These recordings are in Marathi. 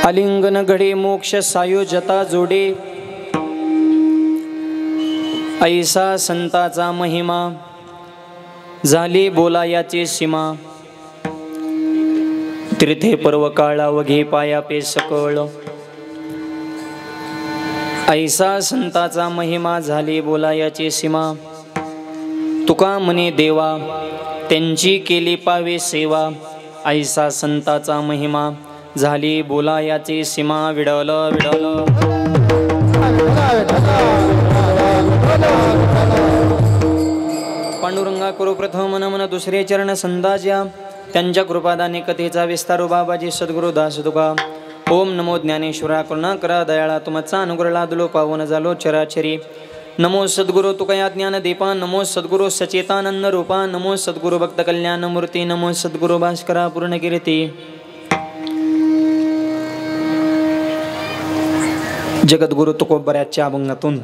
आलिंगन घडे मोक्ष सायोजता जोडे, ऐसा संताचा महिमा झाली बोलायाची सीमा। तीर्थे पर्व काळा वघे पाया पे सकळ, ऐसा संताचा महिमा झाली बोलायाची सीमा। तुका म्हणे देवा त्यांची केली पावे सेवा, ऐसा संताचा महिमा झाली बोलायाची सीमा। विडल विडल पांडुरंगा करू प्रथम नमन दुसरे चरण संदाज्या, त्यांच्या कृपादाने कथेचा विस्तारू बाबाजी सद्गुरु दास तुका। ओम नमो ज्ञानेश्वरा करुणा करा दयाळा, तुमचा अनुग्रह लादलो पावन झालो चराचरी। नमो सद्गुरु तुकया ज्ञान दीपा, नमो सद्गुरु सचेतानंद रूपा, नमो सद्गुरु भक्त कल्याण मूर्ती, नमो सद्गुरु भास्करा पूर्ण कीर्ती। जगद्गुरु तुकोबऱ्याच्या अभंगातून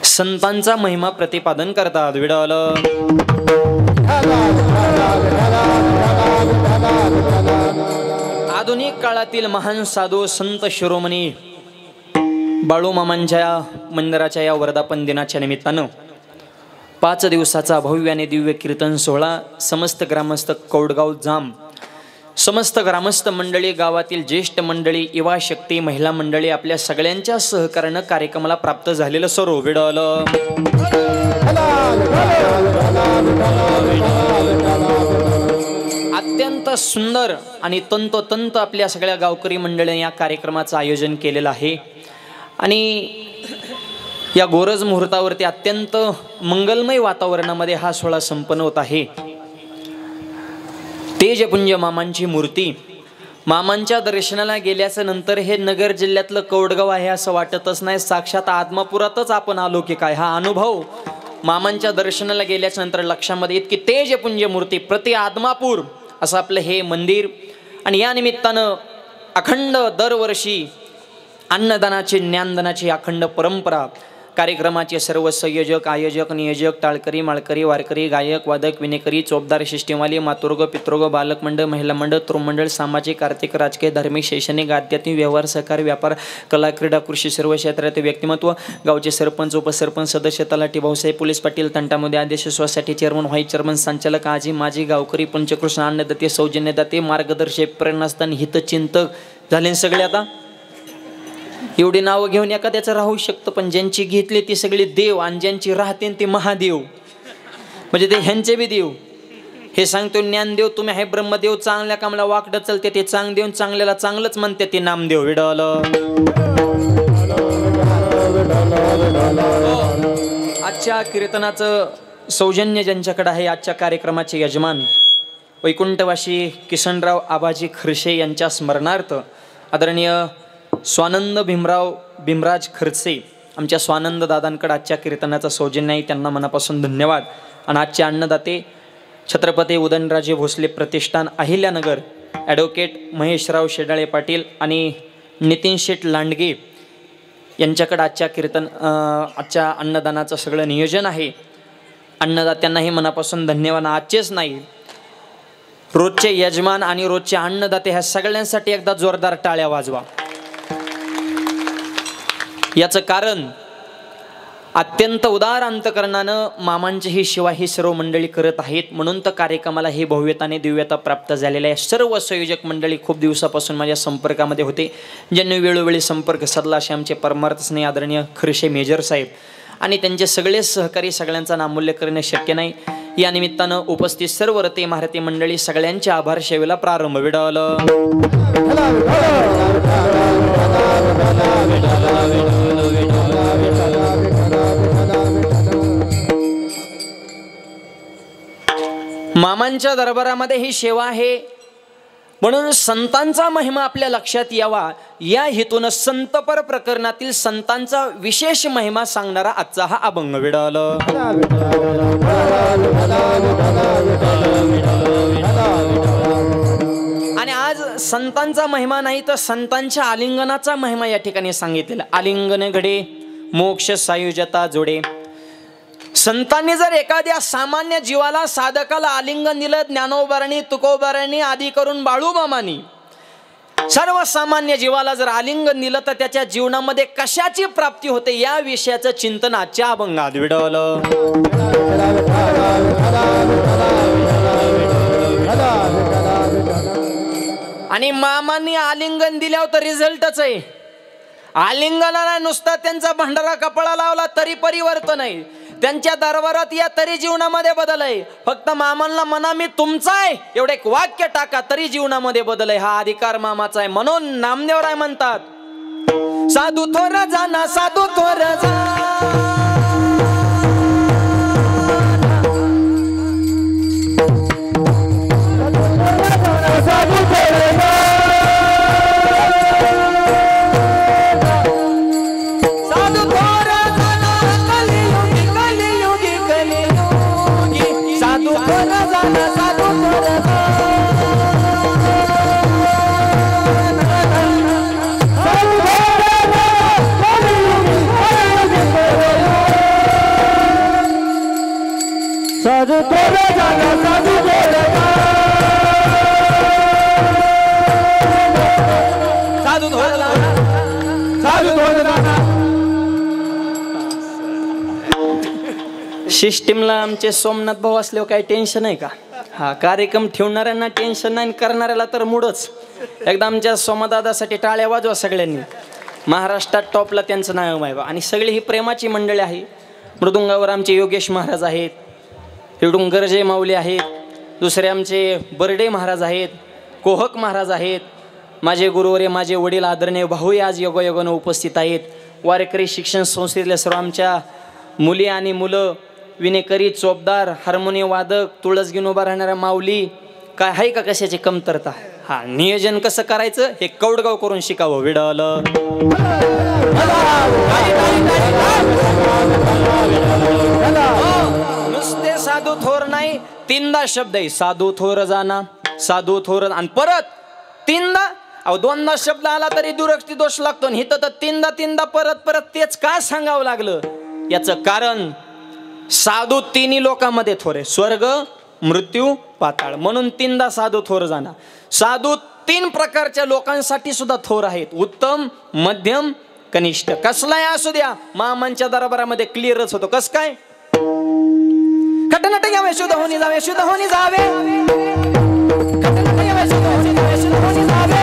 संतांचा महिमा प्रतिपादन करतात। विडल आधुनिक काळातील महान साधू संत शिरोमणी बाळूमामांच्या मंदिराच्या या वर्धापन दिनाच्या निमित्तानं 5 दिवसाचा भव्य आणि दिव्य कीर्तन सोहळा समस्त ग्रामस्थ कौडगाव जाम, समस्त ग्रामस्थ मंडळी, गावातील ज्येष्ठ मंडळी, युवा शक्ती, महिला मंडळी आपल्या सगळ्यांच्या सहकार्यानं कार्यक्रमाला प्राप्त झालेलं सर्व विडल। अत्यंत सुंदर आणि तंतोतंत आपल्या सगळ्या गावकरी मंडळींनी या कार्यक्रमाचं आयोजन केलेलं आहे आणि या गोरज मुहूर्तावरती अत्यंत मंगलमय वातावरणामध्ये हा सोहळा संपन्न होत आहे। तेजपुंज मामांची मूर्ती, मामांच्या दर्शनाला गेल्याच्या नंतर हे नगर जिल्ह्यातलं कौडगाव आहे असं वाटतच नाही, साक्षात आत्मापुरातच आपण आलो की काय। हा अनुभव मामांच्या दर्शनाला गेल्याच्या नंतर लक्षामध्ये येत की तेजपुंज मूर्ती प्रति आत्मापूर असं आपलं हे मंदिर। आणि या निमित्तानं अखंड दरवर्षी अन्नदानाची ज्ञानदानाची अखंड परंपरा, कार्यक्रमाचे सर्व संयोजक, आयोजक, नियोजक, टाळकरी, माळकरी, वारकरी, गायक, वादक, विनेकरी, चोपदार, शिष्टीवाली, मातुर्ग, पितृग, बालक मंडळ, महिला मंडळ, तृणमंडळ, सामाजिक, आर्थिक, राजकीय, धार्मिक, शैक्षणिक, आध्यात्मिक, व्यवहार, सहकार, व्यापार, कला, क्रीडा, कृषी सर्व क्षेत्रातील व्यक्तिमत्व, गावचे सरपंच, उपसरपंच, सदस्य, तलाठी, भाऊसाहेब, पोलीस पाटील, तंटामध्ये आदेश, सोसायटी चेअरमन, व्हाईस चेअरमन, संचालक, आजी माजी, गावकरी, पंचकृष्ण, अन्नदाते, सौजन्यदाते, मार्गदर्शक, प्रेरणास्थान, हितचिंतक झाले सगळे। आता एवढी नावं घेऊन एखाद्याचं राहू शकतं, पण ज्यांची घेतली ती सगळी देव आणि ज्यांची राहते ते महादेव, म्हणजे ते ह्यांचे बी देव। हे सांगतो ज्ञानदेव तुम्ही आहे ब्रह्मदेव, चांगल्या कामाला वाकडं चलते ते चांगदेव, चांगल्याला चांगलंच म्हणते ते नामदेव। विडल आजच्या कीर्तनाचं सौजन्य ज्यांच्याकडे आहे, आजच्या कार्यक्रमाचे यजमान वैकुंठवासी किसनराव आबाजी खरसे यांच्या स्मरणार्थ आदरणीय स्वानंद भीमराज खर्चे आमच्या स्वानंद दादांकडे आजच्या कीर्तनाचा सौजन्य आहे, त्यांना मनापासून धन्यवाद। आणि आजचे अन्नदाते छत्रपती उदयनराजे भोसले प्रतिष्ठान अहिल्यानगर, ॲडव्होकेट महेशराव शेडाळे पाटील आणि नितीन शेठ लांडगे यांच्याकडे आजच्या अन्नदानाचं सगळं नियोजन आहे। अन्नदात्यांनाही मनापासून धन्यवाद। आजचेच नाही, रोजचे यजमान आणि रोजचे अन्नदाते ह्या सगळ्यांसाठी एकदा जोरदार टाळ्या वाजवा। याचं कारण अत्यंत उदार अंतकरणानं मामांची ही सेवा ही सर्व मंडळी करत आहेत, म्हणून तर कार्यक्रमाला ही भव्यताने दिव्यता प्राप्त झालेली आहे। सर्व संयोजक मंडळी खूप दिवसापासून माझ्या संपर्कामध्ये होते, ज्यांनी वेळोवेळी संपर्क साधला असे आमचे परमार्थ स्नेही आदरणीय खरसे मेजर साहेब आणि त्यांचे सगळे सहकारी, सगळ्यांचा नामोल्लेख करणे शक्य नाही। या निमित्तानं उपस्थित सर्व रते महारती मंडळी सगळ्यांचे आभार सेवेला प्रारंभ। विडल मामांच्या दरबारामध्ये ही सेवा आहे, म्हणून संतांचा महिमा आपल्या लक्षात यावा या हेतून संतपर प्रकरणातील संतांचा विशेष महिमा सांगणारा आजचा हा अभंग। विडल आणि आज संतांचा महिमा नाही तर संतांच्या आलिंगनाचा महिमा या ठिकाणी सांगितलेला। आलिंगन घडे मोक्ष सायुजता जोडे। संतांनी जर एखाद्या सामान्य जीवाला, साधकाला आलिंगन दिलं, ज्ञानोबारांनी, तुकोबारांनी आदी करून बाळूमामांनी, सर्वसामान्य जीवाला जर आलिंगन दिलं तर त्याच्या जीवनामध्ये कशाची प्राप्ती होते या विषयाचं चिंतन आजच्या अभंगात विडवलं. आणि मामांनी आलिंगन दिल्यावर तर रिझल्टच आहे. आलिंगनाला नुसता त्यांचा भंडारा कपाळा लावला तरी परिवर्तन आहे. त्यांच्या दरबारात या तरी जीवनामध्ये बदल आहे. फक्त मामांना म्हणा मी तुमचा आहे एवढे एक वाक्य टाका तरी जीवनामध्ये बदल आहे. हा अधिकार मामाचा आहे. म्हणून नामदेवराय म्हणतात साधू थोर जाना साधू थोर जाना सिस्टीमला आमचे सोमनाथ भाऊ असल्यावर काही टेन्शन आहे का? हा कार्यक्रम ठेवणाऱ्यांना टेन्शन नाही, करणाऱ्याला तर मूडच. एकदा आमच्या सोमदादासाठी टाळ्या वाजवा सगळ्यांनी. महाराष्ट्रात टॉपला त्यांचं नाव आहे. आणि सगळी ही प्रेमाची मंडळी आहे. मृदुंगावर आमचे योगेश महाराज आहेत, इकडून गरजे माऊली आहेत, दुसरे आमचे बर्डे महाराज आहेत, कोहक महाराज आहेत, माझे गुरुवर्य माझे वडील आदरणीय भाऊही आज योगायोगानं उपस्थित आहेत. वारकरी शिक्षण संस्थेतल्या सर्व आमच्या मुली आणि मुलं, विनेकरी, चोपदार, हार्मोनियम वादक, तुळस घेऊन उभा राहणाऱ्या माऊली, काय आहे का कशाची कमतरता? हा नियोजन कसं करायचं हे कौडगाव करून शिकावं. विडवलं नुसते साधू थोर नाही, तीनदा शब्द आहे. साधू थोर जाना साधू थोर आणि परत तीनदा. अहो दोनदा शब्द आला तरी दुरस्ती दोष लागतो. हिथं तर तीनदा परत परत तेच का सांगावं लागलं? याचं कारण साधू तिन्ही लोकांमध्ये थोर आहे, स्वर्ग मृत्यू पाताळ. म्हणून तीनदा साधू थोर जाणार. साधू तीन प्रकारच्या लोकांसाठी सुद्धा थोर आहेत, उत्तम, मध्यम, कनिष्ठ. कसलाही असू द्या मामांच्या दरबारामध्ये क्लिअरच होतो. कस काय? खटनट घ्यावे शुद्ध होणी जावे शुद्ध होणी जावे खटनट घ्यावे शुद्ध होणी जावे शुद्ध होणी जावे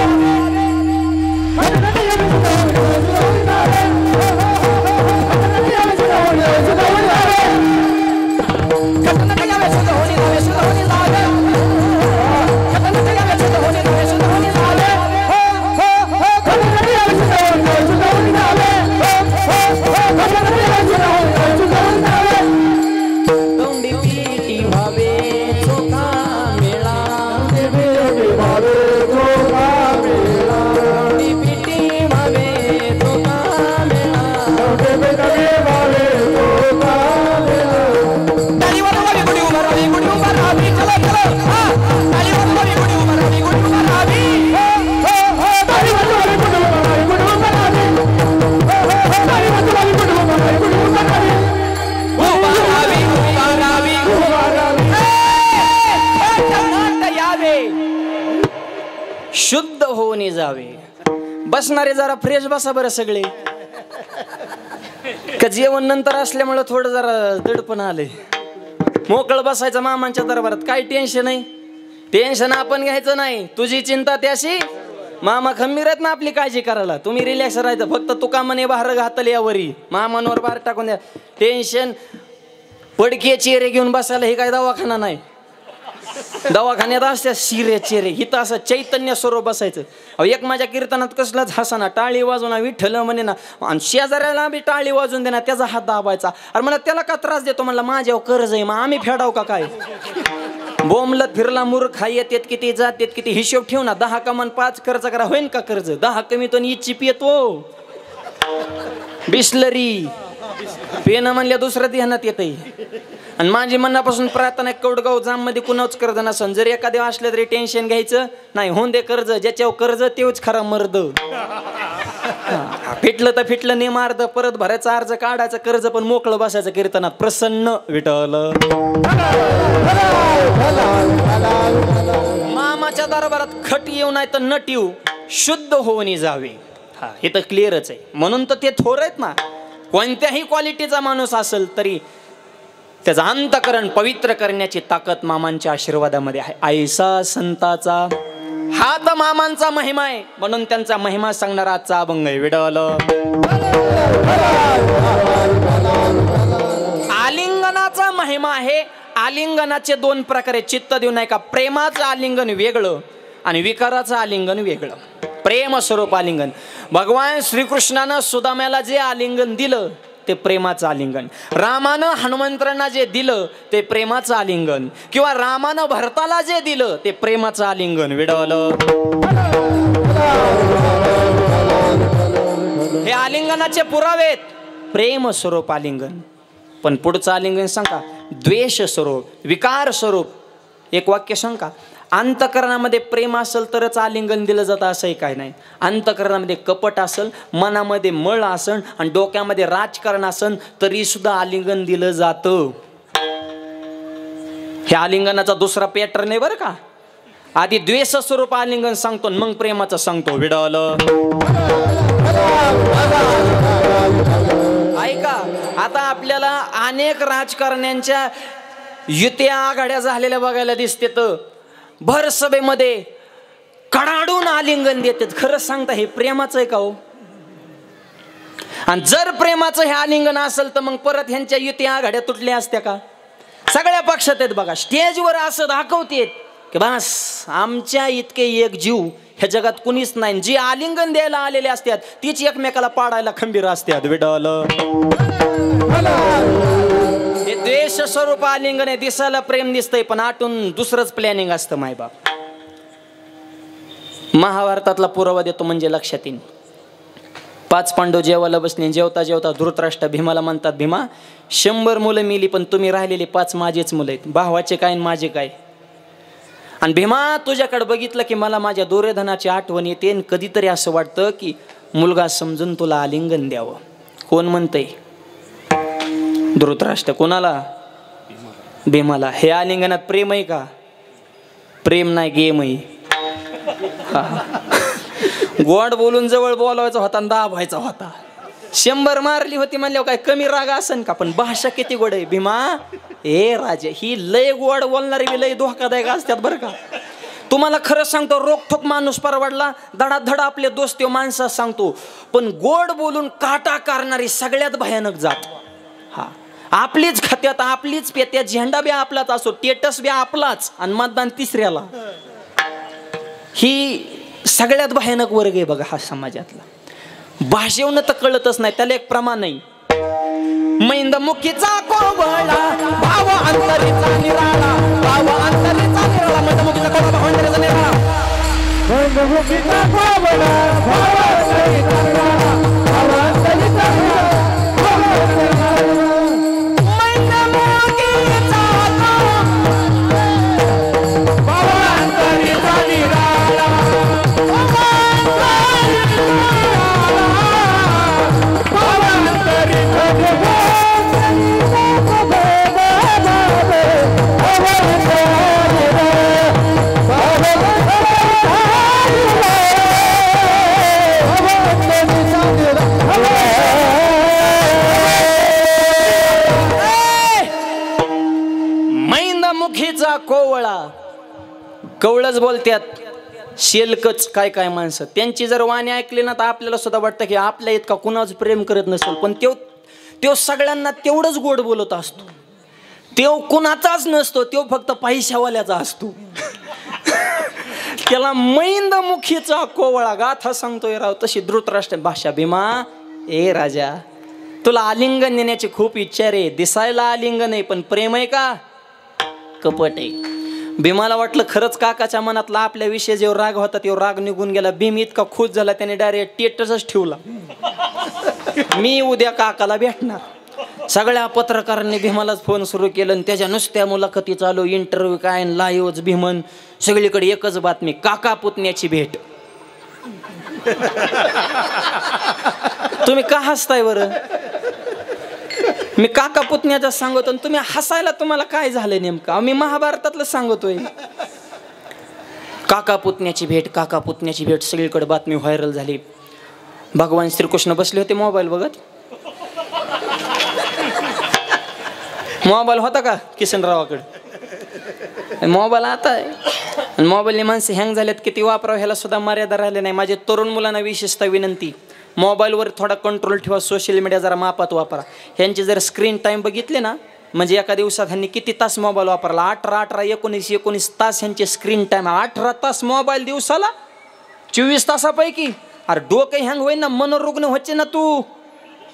शुद्ध होऊन जावे. बसणारे जरा फ्रेश बसा बरं सगळे. का जेवण नंतर असल्यामुळे थोडं जरा दडपण आले. मोकळ बसायचं मामांच्या दरबारात. काही टेन्शन नाही. टेन्शन आपण घ्यायचं नाही. तुझी चिंता त्याशी मामा खंबीर आहेत ना आपली काळजी करायला. तुम्ही रिलॅक्स राहायचं. फक्त तुका म्हणे बाहेर घातल यावरी मामांवर बाहेर टाकून द्या. टेन्शन पडके चेहरे घेऊन बसायला हे काय दवाखाना नाही. दवाखान्यात असत्या शिरे चेहरे. हिथं असं चैतन्य स्वरूप बसायचं. अहो एक माझ्या कीर्तनात कसलाच हसाना, टाळी वाजवणार, विठ्ठल म्हणे ना, आणि शेजाऱ्याला बी टाळी वाजवून देणार, त्याचा हात दाबायचा. अरे मला त्याला का त्रास देतो? म्हणला माझ्यावर कर्ज आहे, मग आम्ही फेडाव का काय? बोंबलत फिरला मूर्ख. येत किती जात येत किती हिशोब ठेव ना. 10 कमान 5 खर्च करा होईन का कर्ज? 10 कमी तो चिप येतो. बिस्लरी पेन म्हणल्या दुसऱ्या ध्यानात येतय. आणि माझी मनापासून प्रार्थना कौडगाव जाम मध्ये कुणाच कर्ज नसन. जर एखाद्या असलं तरी टेन्शन घ्यायचं नाही. होऊन दे कर्ज. ज्याच्यावर कर्ज तेच खरा मर्द. फिटलं तर फिटलं नेम अर्ध परत भरायचं अर्ज काढायचं कर्ज पण मोकळं बसायचं कीर्तनात. प्रसन्न विठ्ठल. मामाच्या दरबारात खट येऊ नाही तर नट येऊ, शुद्ध होऊन जावे. हा, हे तर क्लिअरच आहे. म्हणून तर ते थोर आहेत ना. कोणत्याही क्वालिटीचा माणूस असेल तरी त्याचं अंतःकरण पवित्र करण्याची ताकद मामांच्या आशीर्वादामध्ये आहे. ऐसा संताचा हा तर मामांचा महिमा आहे. म्हणून त्यांचा महिमा सांगणारा आजचा अभंग आहे. विडल आलिंगनाचा महिमा आहे. आलिंगनाचे दोन प्रकारे चित्त देऊ नये का. प्रेमाचं आलिंगन वेगळं आणि विकाराचं आलिंगन वेगळं. प्रेम स्वरूप आलिंगन. भगवान श्रीकृष्णानं सुदाम्याला जे आलिंगन दिलं ते प्रेमाचं आलिंगन. रामानं हनुमंतांना जे दिलं ते प्रेमाचं आलिंगन. किंवा रामानं भरताला जे दिलं ते प्रेमाचं आलिंगन. विडवलं हे आलिंगनाचे पुरावेत. प्रेम स्वरूप आलिंगन. पण पुढचं आलिंगन सांगा द्वेष स्वरूप, विकार स्वरूप. एक वाक्य सांगा. अंतःकरणामध्ये प्रेम असेल तरच आलिंगन दिलं जातं असंही काय नाही. अंतःकरणामध्ये कपट असेल, मनामध्ये मळ असेल आणि डोक्यामध्ये राजकारण असेल तरी सुद्धा आलिंगन दिलं जातं. हे आलिंगनाचा दुसरा पॅटर्न आहे बरं का. आधी द्वेष स्वरूप आलिंगन सांगतो मग प्रेमाचं सांगतो. विडवलं ऐका. आता आपल्याला अनेक राजकारण्यांच्या युत्या आघाड्या झालेल्या बघायला दिसते. तर भर सभेमध्ये कडाडून आलिंगन देतात. खरंच सांगता हे प्रेमाचं आहे का हो. आणि जर प्रेमाचं हे आलिंगन असेल तर मग परत ह्यांच्या युत्या आघाड्या तुटल्या असत्या का. सगळ्या पक्षात आहेत बघा. स्टेजवर असं दाखवतेत की बस आमच्या इतके एक जीव ह्या जगात कुणीच नाही. जी आलिंगन द्यायला आलेले असतात तीच एकमेकाला पाडायला खंबीर असतात. विडल हे द्वेष स्वरूप आलिंगन आहे. दिसायला प्रेम दिसतंय पण आतून दुसरंच प्लॅनिंग असतं. मायबाप महाभारतातला पुरावा देतो म्हणजे लक्षात येईल. 5 पांडव जेवायला बसले. जेवता जेवता धृतराष्ट्र भीमाला म्हणतात, भीमा 100 मुलं मिली पण तुम्ही राहिलेली 5 माझेच मुलं आहेत. भावाचे काय माझे काय. आणि भीमा तुझ्याकडे बघितलं की मला माझ्या दुर्योधनाची आठवण येते. आणि कधीतरी असं वाटतं की मुलगा समजून तुला आलिंगन द्यावं. कोण म्हणतंय. धृतराष्ट्र. कोणाला. भीमाला. हे आलिंगनात प्रेम आहे का. प्रेम नाही गेम आहे. गोड बोलून जवळ बोलावायचा होता आणि दाबायचा होता. 100 मारली होती म्हणल्यावर काय कमी राग असन का. पण भाषा किती गोड आहे. भीमा ए राजे ही लय गोड बोलणारी बी लय धोकादायक असतात बरं का. तुम्हाला खरं सांगतो रोखोक माणूस परवडला. धडाधड आपले दोस्त त्यो माणसात सांगतो. पण गोड बोलून काटा करणारी सगळ्यात भयानक जात. हा आपलीच खात्यात आपलीच पेत्यात. झेंडा बी आपलाच असो, स्टेटस बी आपलाच आणि मतदान तिसऱ्याला. ही सगळ्यात भयानक वर्ग आहे बघा हा समाजातला. भाषेवनं तर कळतच नाही. त्याला एक प्रमाण नाही. मैंद मुखीचा कोवळा भाव अंतरीचा निराळा. भाव अंतरीचा निराळा. मैंद मुखीचा कोवळा भाव अंतरीचा निराळा. मैंद मुखीचा कोवळा भाव अंतरीचा निराळा. भाव अंतरीचा निराळा. कोवळा. कवळच बोलत्यात. शेलकच काय काय माणसं. त्यांची जर वाणी ऐकली ना तर आपल्याला सुद्धा वाटतं की आपल्या इतका कुणाच प्रेम करत नसेल. पण त्यो सगळ्यांना तेवढंच गोड बोलत असतो. त्यो कुणाचाच नसतो. त्यो फक्त पैशावाल्याचा असतो. त्याला मैंद मुखीचा कोवळा गाथा सांगतोय राव. तशी धृतराष्ट्र भाषा. भीमा ए राजा तुला आलिंगन देण्याची खूप इच्छा रे. दिसायला आलिंगन आहे पण प्रेम आहे का कपट आहे. भीमाला वाटलं खरंच काकाच्या मनातला आपल्या विषयी जेव्हा राग होता तेव्हा राग निघून गेला. भीम इतका खुश झाला त्याने डायरेक्ट स्टेटसच ठेवला. मी उद्या काकाला भेटणार. सगळ्या पत्रकारांनी भीमालाच फोन सुरू केलं आणि त्याच्या नुसत्या मुलाखती चालू. इंटरव्ह्यू काय लाईव्हच. भीमन सगळीकडे एकच बातमी काका पुतण्याची भेट. तुम्ही का हसताय बरं. मी काका पुतण्याचा सांगतो तुम्ही हसायला. तुम्हाला काय झालंय नेमकं. मी महाभारतातलं सांगतोय. काका पुतण्याची भेट सगळीकडे बातमी व्हायरल झाली. भगवान श्रीकृष्ण बसले होते मोबाईल बघत. मोबाईल होता का किशनरावाकडे? मोबाईल आता आहे. मोबाईलने माणसं हँग झालेत, किती वापरावं ह्याला सुद्धा मर्यादा राहिले नाही. माझे तरुण मुलांना विशेषतः विनंती, मोबाईलवर थोडा कंट्रोल ठेवा, सोशल मीडिया जरा मापात वापरा. ह्यांचे जर स्क्रीन टाईम बघितले ना, म्हणजे एका दिवसात ह्यांनी किती तास मोबाईल वापरला, 19 तास ह्यांचे स्क्रीन टाईम. 18 तास मोबाईल दिवसाला, 24 तासापैकी. अरे डोकं हँग होईन ना, मनोरुग्ण व्हायचे ना तू.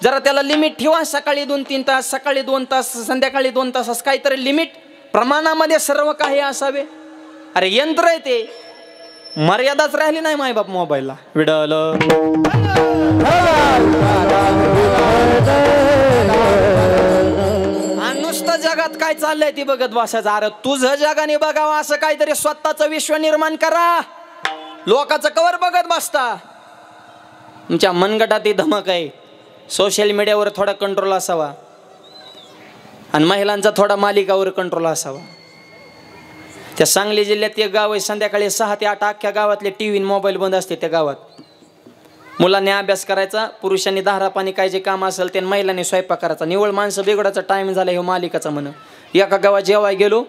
जरा त्याला लिमिट ठेवा. सकाळी 2-3 तास, सकाळी 2 तास, संध्याकाळी 2 तास, असं काहीतरी लिमिट, प्रमाणामध्ये सर्व काही असावे. अरे यंत्र आहे ते, मर्यादाच राहिली नाही मायबाप मोबाईलला. विडल नुसतं जगात काय चाललंय ती बघत बसायचं. अरे तुझं जगाने बघावं असं काहीतरी स्वतःचं विश्व निर्माण करा. लोकांचं कवर बघत बसता. तुमच्या मनगटात ही धमक आहे. सोशल मीडियावर थोडा कंट्रोल असावा आणि महिलांचा थोडा मालिकावर कंट्रोल असावा. त्या सांगली जिल्ह्यात एक गाव आहे, संध्याकाळी 6 ते 8 अख्ख्या गावातले टीव्ही मोबाईल बंद असते. त्या गावात मुलांनी अभ्यास करायचा, पुरुषांनी दारा पाणी काय जे काम असेल ते, महिलांनी स्वयंपाक करायचा. निवळ माणसं बिघडायचा टाइम झाला हे मालिकाचा म्हण. एका गावात जेवाय गेलो,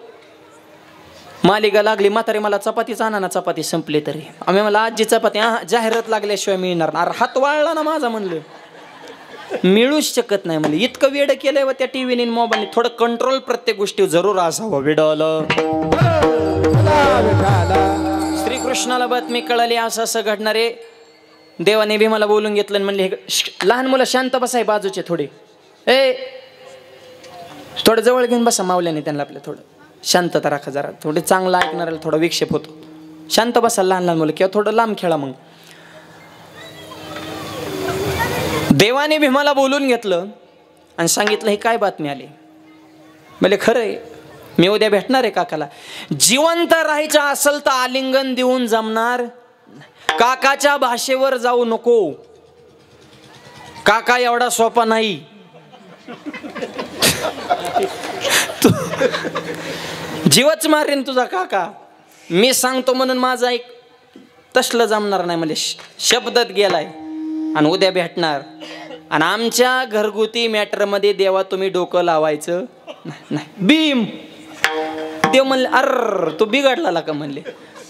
मालिका लागली. म्हातारी मला चपातीच आणा ना, चपाती संपली तरी. आम्ही मला आजी चपाती जाहिरात लागल्याशिवाय मिळणार. अरे हात वाळला ना माझा, म्हणलं मिळूच शकत नाही. म्हणजे इतकं वेड केलंय व त्या टीव्हीने मोबाईलने. थोडं कंट्रोल प्रत्येक गोष्टी जरूर असावं. विडलं श्रीकृष्णाला बातमी कळाली असं असं घडणारे. देवाने भीमाला बोलून घेतलं आणि म्हणले, लहान मुलं शांत बसाय बाजूचे थोडे, थोडं जवळ घेऊन बसा. मावल्याने त्यांना आपल्या थोडं शांतता राखा, जरा थोडे चांगलं ऐकणाऱ्याला थोडा विक्षेप होतो. शांत बसा लहान लहान मुलं, किंवा थोडं लांब खेळा. मग देवाने भीमाला बोलून घेतलं आणि सांगितलं ही काय बातमी आली. म्हणजे खरं आहे, मी उद्या भेटणार आहे काकाला. जिवंत राहायचं असेल तर आलिंगन देऊन जमणार. काकाच्या भाषेवर जाऊ नको. काका एवढा सोपा नाही. जीवच मारेन तुझा काका. मी सांगतो म्हणून माझा एक तसलं जमणार नाही. म्हणजे शब्दात गेलाय आणि उद्या भेटणार. आणि आमच्या घरगुती मॅटरमध्ये देवा तुम्ही डोकं लावायचं नाही. भीम देव म्हणले, अर तू बिघडला का म्हणले.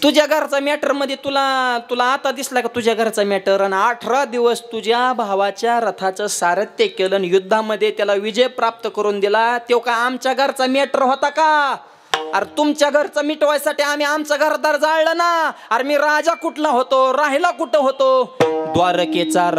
तुझ्या घरचा मॅटर मध्ये तुला आता दिसला का तुझ्या घरचा मॅटर. आणि 18 दिवस तुझ्या भावाच्या रथाचं सारथ्य केलं आणि युद्धामध्ये त्याला विजय प्राप्त करून दिला. तो का आमच्या घरचा मॅटर होता का? अरे तुमच्या घरचं मिटवायसाठी आम्ही आमचं घरदार जाळलं ना. अरे मी राजा कुठला होतो, राहिला कुठं होतो? द्वारकेचा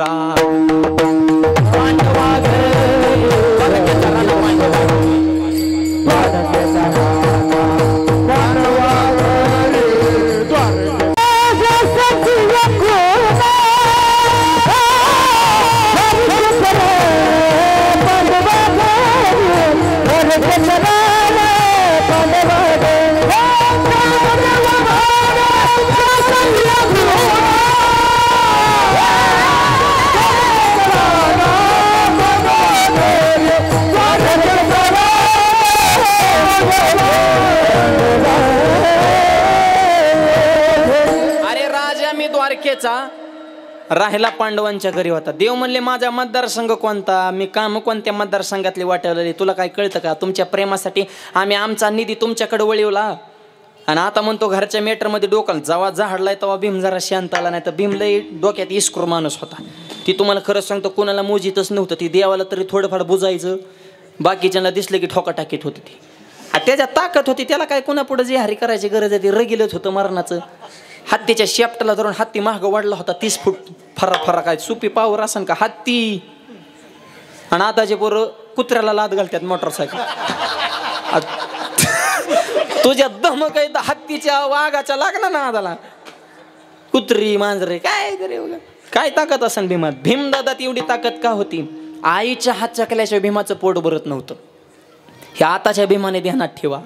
राहिला पांडवांच्या घरी होता. देव म्हणले माझा मतदारसंघ कोणता, मी काम कोणत्या मतदारसंघातली वाटायला, तुला काय कळतं का? तुमच्या प्रेमासाठी आम्ही आमचा निधी तुमच्याकडे वळवला. आणि आता म्हणतो घरच्या मॅटरमध्ये डोकं जेव्हा झाडलाय तेव्हा भीम जरा शांत आला. नाही तर भीमला डोक्यात इस्क्रू माणूस होता. ती तुम्हाला खरंच सांगतो कोणाला मोजीतच नव्हतं. ती देवाला तरी थोडंफार बुजायचं, बाकीच्यांना दिसलं की ठोका टाकीत होती. ती त्याच्यात ताकद होती, त्याला काय कोणा पुढे जे हारी करायची गरज आहे. ती रगिलच होतं मरणाचं. हत्तीच्या शेपटाला धरून हत्ती महाग वाढला होता 30 फूट. फरा काय सुपी पावर असन का हत्ती. आणि आताचे पोरं कुत्र्याला लाद घालतात मोटरसायकल. तुझ्या धमक आहे हत्तीच्या वाघाच्या लागला ना आदाला. कुत्री मांजरे काय तरी काय ताकद असन भीमात. भीमदादात एवढी ताकद का होती? आईच्या हातच्या केल्याशिवाय भीमाचं पोट भरत नव्हतं. हे आताच्या भीमाने ध्यानात ठेवा.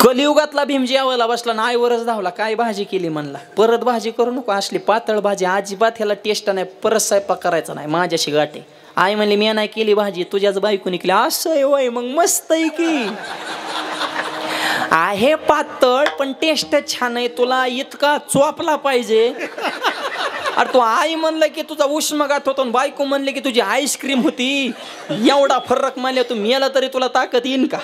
कलियुगातला भीम जेवायला बसला ना आईवरच धावला. काय भाजी केली म्हणला, परत भाजी करू नको, असली पातळ भाजी अजिबात ह्याला टेस्ट नाही, परत स्वयंपाक करायचा नाही, माझ्याशी गाठे. आई म्हणली मी नाही केली भाजी, तुझ्याच बायको निघली. असं वय मग मस्त आहे की. आहे पातळ पण टेस्ट छान आहे, तुला इतका चोपला पाहिजे. अरे तू आई म्हणलं की तुझा उष्मघात होतो, बायको म्हणले की तुझी आईस्क्रीम होती. एवढा फरक मानले तू मेला तरी तुला ताकद येईन का?